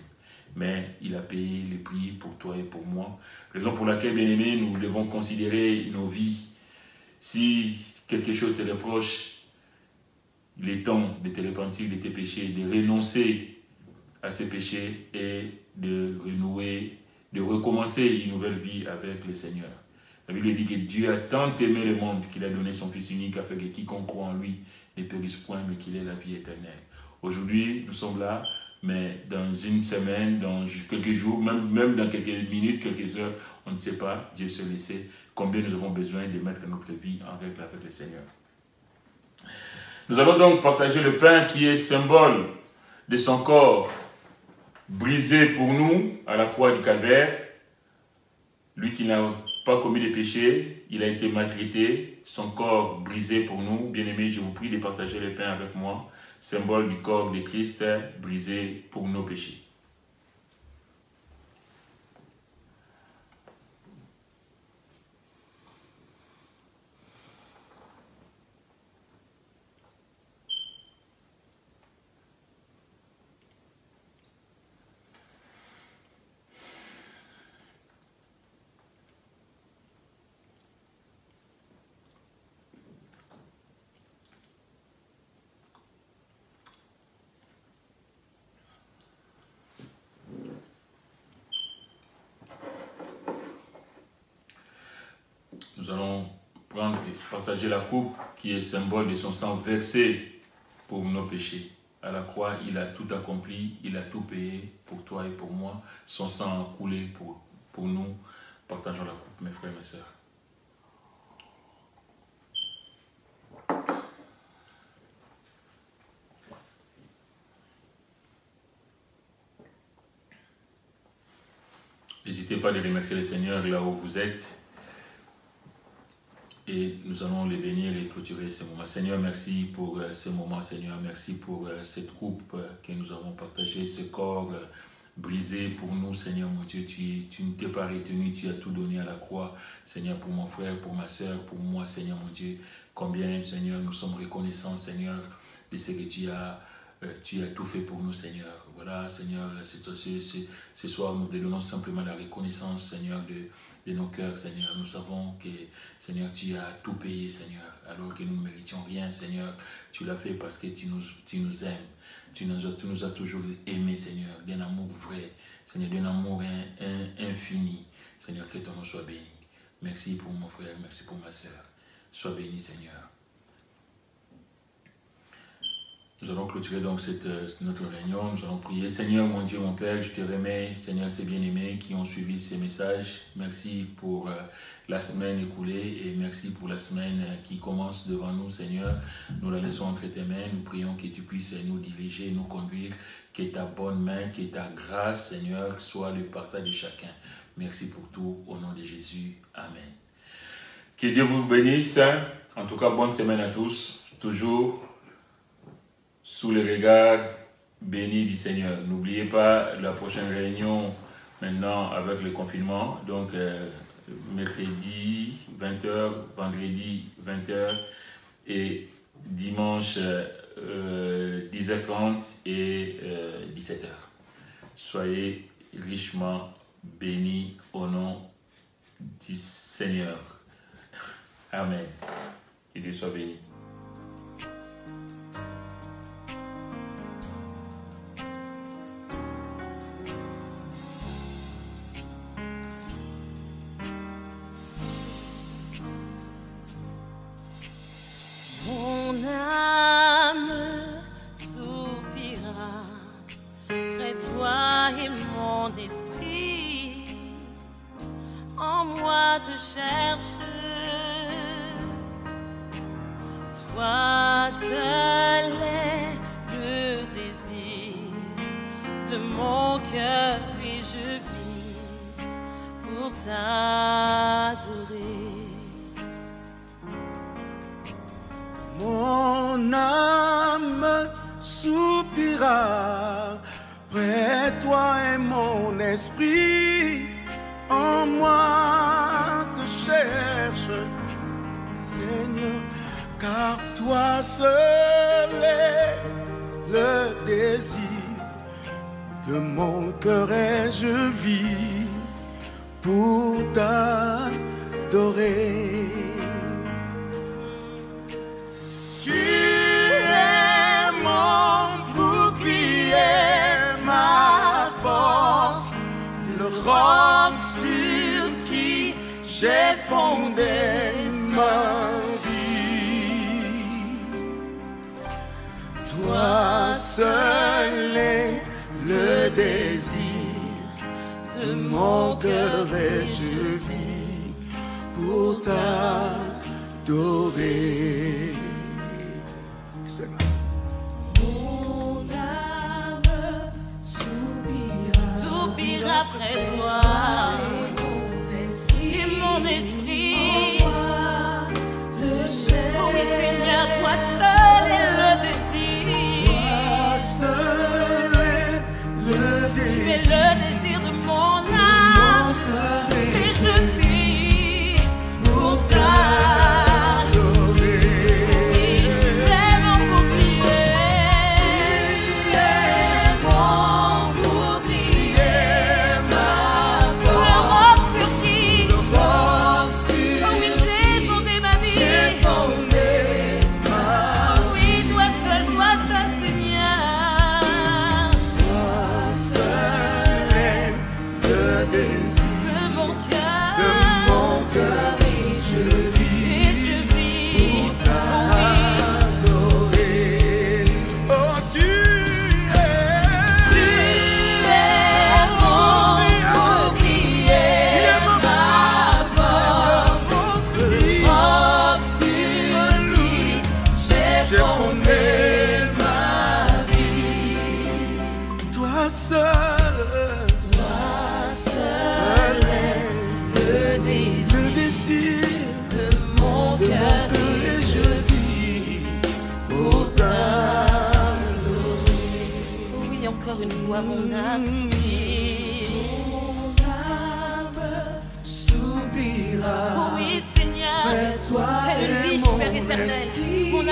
Mais il a payé le prix pour toi et pour moi. Raison pour laquelle, bien-aimés, nous devons considérer nos vies. Si quelque chose te reproche, il est temps de te repentir de tes péchés, de renoncer à ces péchés et de renouer, de recommencer une nouvelle vie avec le Seigneur. La Bible dit que Dieu a tant aimé le monde qu'il a donné son Fils unique afin que quiconque croit en lui ne périsse point, mais qu'il ait la vie éternelle. Aujourd'hui, nous sommes là, mais dans une semaine, dans quelques jours, même dans quelques minutes, quelques heures, on ne sait pas, Dieu seul le sait, combien nous avons besoin de mettre notre vie en règle avec le Seigneur. Nous allons donc partager le pain qui est symbole de son corps brisé pour nous à la croix du Calvaire. Lui qui n'a pas commis de péché, il a été maltraité, son corps brisé pour nous. Bien-aimés, je vous prie de partager le pain avec moi, symbole du corps de Christ brisé pour nos péchés. Nous allons prendre et partager la coupe qui est symbole de son sang versé pour nos péchés. À la croix, il a tout accompli, il a tout payé pour toi et pour moi. Son sang a coulé pour nous. Partageons la coupe, mes frères et mes sœurs. N'hésitez pas à remercier le Seigneur là où vous êtes. Et nous allons les bénir et clôturer ce moment. Seigneur, merci pour ce moment. Seigneur, merci pour cette coupe que nous avons partagée, ce corps brisé pour nous. Seigneur, mon Dieu, tu ne t'es pas retenu, tu as tout donné à la croix. Seigneur, pour mon frère, pour ma soeur, pour moi, Seigneur, mon Dieu. Combien, Seigneur, nous sommes reconnaissants, Seigneur, de ce que tu as tout fait pour nous, Seigneur. Voilà, Seigneur, ce soir, nous te donnons simplement la reconnaissance, Seigneur, de nos cœurs, Seigneur. Nous savons que, Seigneur, tu as tout payé, Seigneur, alors que nous ne méritions rien, Seigneur. Tu l'as fait parce que tu nous aimes. Tu nous as toujours aimés, Seigneur, d'un amour vrai, Seigneur, d'un amour infini. Seigneur, que ton nom soit béni. Merci pour mon frère, merci pour ma soeur. Sois béni, Seigneur. Nous allons clôturer donc notre réunion, nous allons prier. Seigneur, mon Dieu, mon Père, je te remets, Seigneur, ces bien-aimés qui ont suivi ces messages. Merci pour la semaine écoulée et merci pour la semaine qui commence devant nous, Seigneur. Nous la laissons entre tes mains, nous prions que tu puisses nous diriger, nous conduire, que ta bonne main, que ta grâce, Seigneur, soit le partage de chacun. Merci pour tout, au nom de Jésus. Amen. Que Dieu vous bénisse. En tout cas, bonne semaine à tous. Toujours sous le regard béni du Seigneur. N'oubliez pas la prochaine réunion maintenant avec le confinement. Donc, mercredi 20h, vendredi 20h et dimanche 10h30 et 17h. Soyez richement bénis au nom du Seigneur. Amen. Que Dieu soit béni. Mon âme soupira près de toi et mon esprit en moi te cherche. Toi seul est le désir de mon cœur et je vis pour t'adorer. Mon âme soupira près de toi et mon esprit en moi te cherche, Seigneur, car toi seul est le désir de mon cœur et je vis pour t'adorer. Tu es mon bouclier, ma force, le roc sur qui j'ai fondé ma vie. Toi seul est le désir de mon cœur et je vis pour t'adorer. Mon âme soupira près de toi et mon esprit te cherche. Oh oui Seigneur, toi seul est le désir. Toi seul est le désir. Tu es le désir de mon âme et je vis pour t'adorer.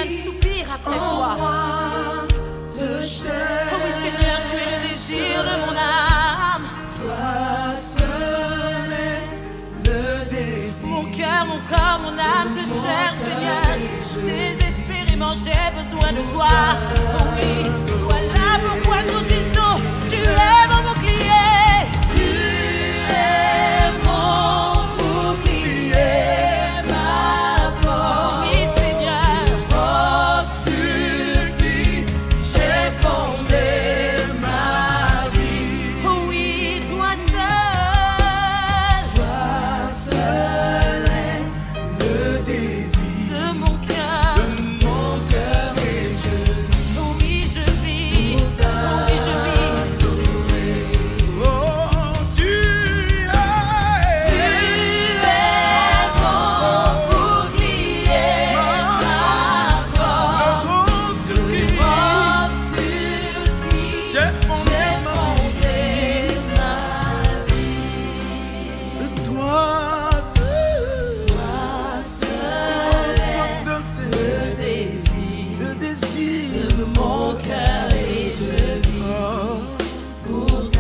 âme soupire après toi. de chair. Oh oui, Seigneur, tu es le désir de mon âme. Toi seul est le désir. Mon cœur, mon corps, mon âme te cherche, Seigneur. Désespérément, j'ai besoin de toi. Oh oui, voilà pourquoi nous disons, tu es mon bouclier. Tu es mon bouclier, ma force. Oui, Seigneur. Roc sur qui j'ai fondé ma vie. Oh oui, toi seul. Toi seul est le désir De mon cœur. de mon cœur et je vis. Oh oui, je vis. Oh oui, je vis. Oh, tu es mon bouclier, ma force. le roc sur qui Roc sur qui j'ai fondé ma vie. vie. Toi seul, Toi seul c'est le désir le désir de mon cœur et je vis Oh. pour ta.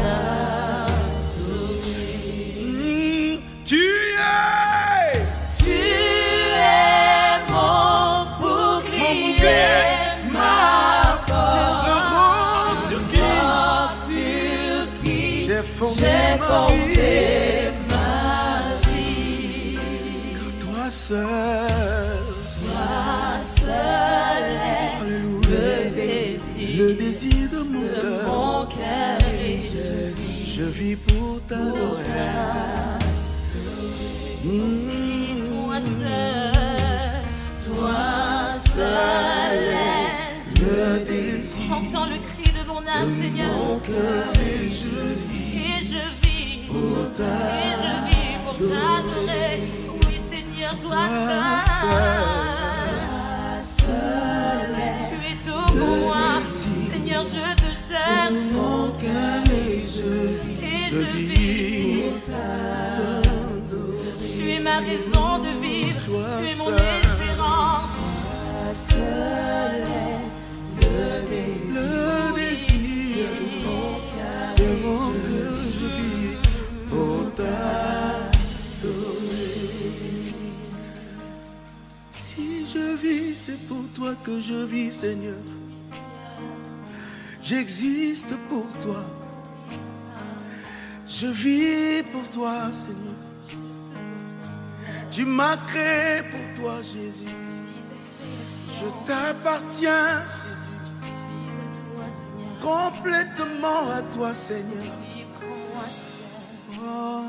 Tu es Tu es mon bouclier, ma force. le roc sur qui Roc sur qui j'ai fondé j'ai ma fondé vie. ma vie. Car toi seul, Toi seul est alléluia, le désir le désir de mon de cœur. mon cœur et Je vis pour t'adorer. Toi seul est Le désir Entends le cri de mon âme, de Seigneur. mon cœur et je vis Et je vis pour Et je vis pour t'adorer. Oui, Seigneur, toi seul tu es tout pour moi. Seigneur, je te cherche. mon cœur et je vis. Et Je je vis vis pour pour t'adorer. Tu es ma raison de vivre. Toi Tu es mon seul. espérance. Toi seul est le désir de mon cœur, je vis pour t'adorer. Si je vis, c'est pour toi que je vis, Seigneur. J'existe pour toi. Je vis pour toi, Seigneur. Tu m'as créé pour toi, Jésus. Je t'appartiens complètement à toi, Seigneur. Oh.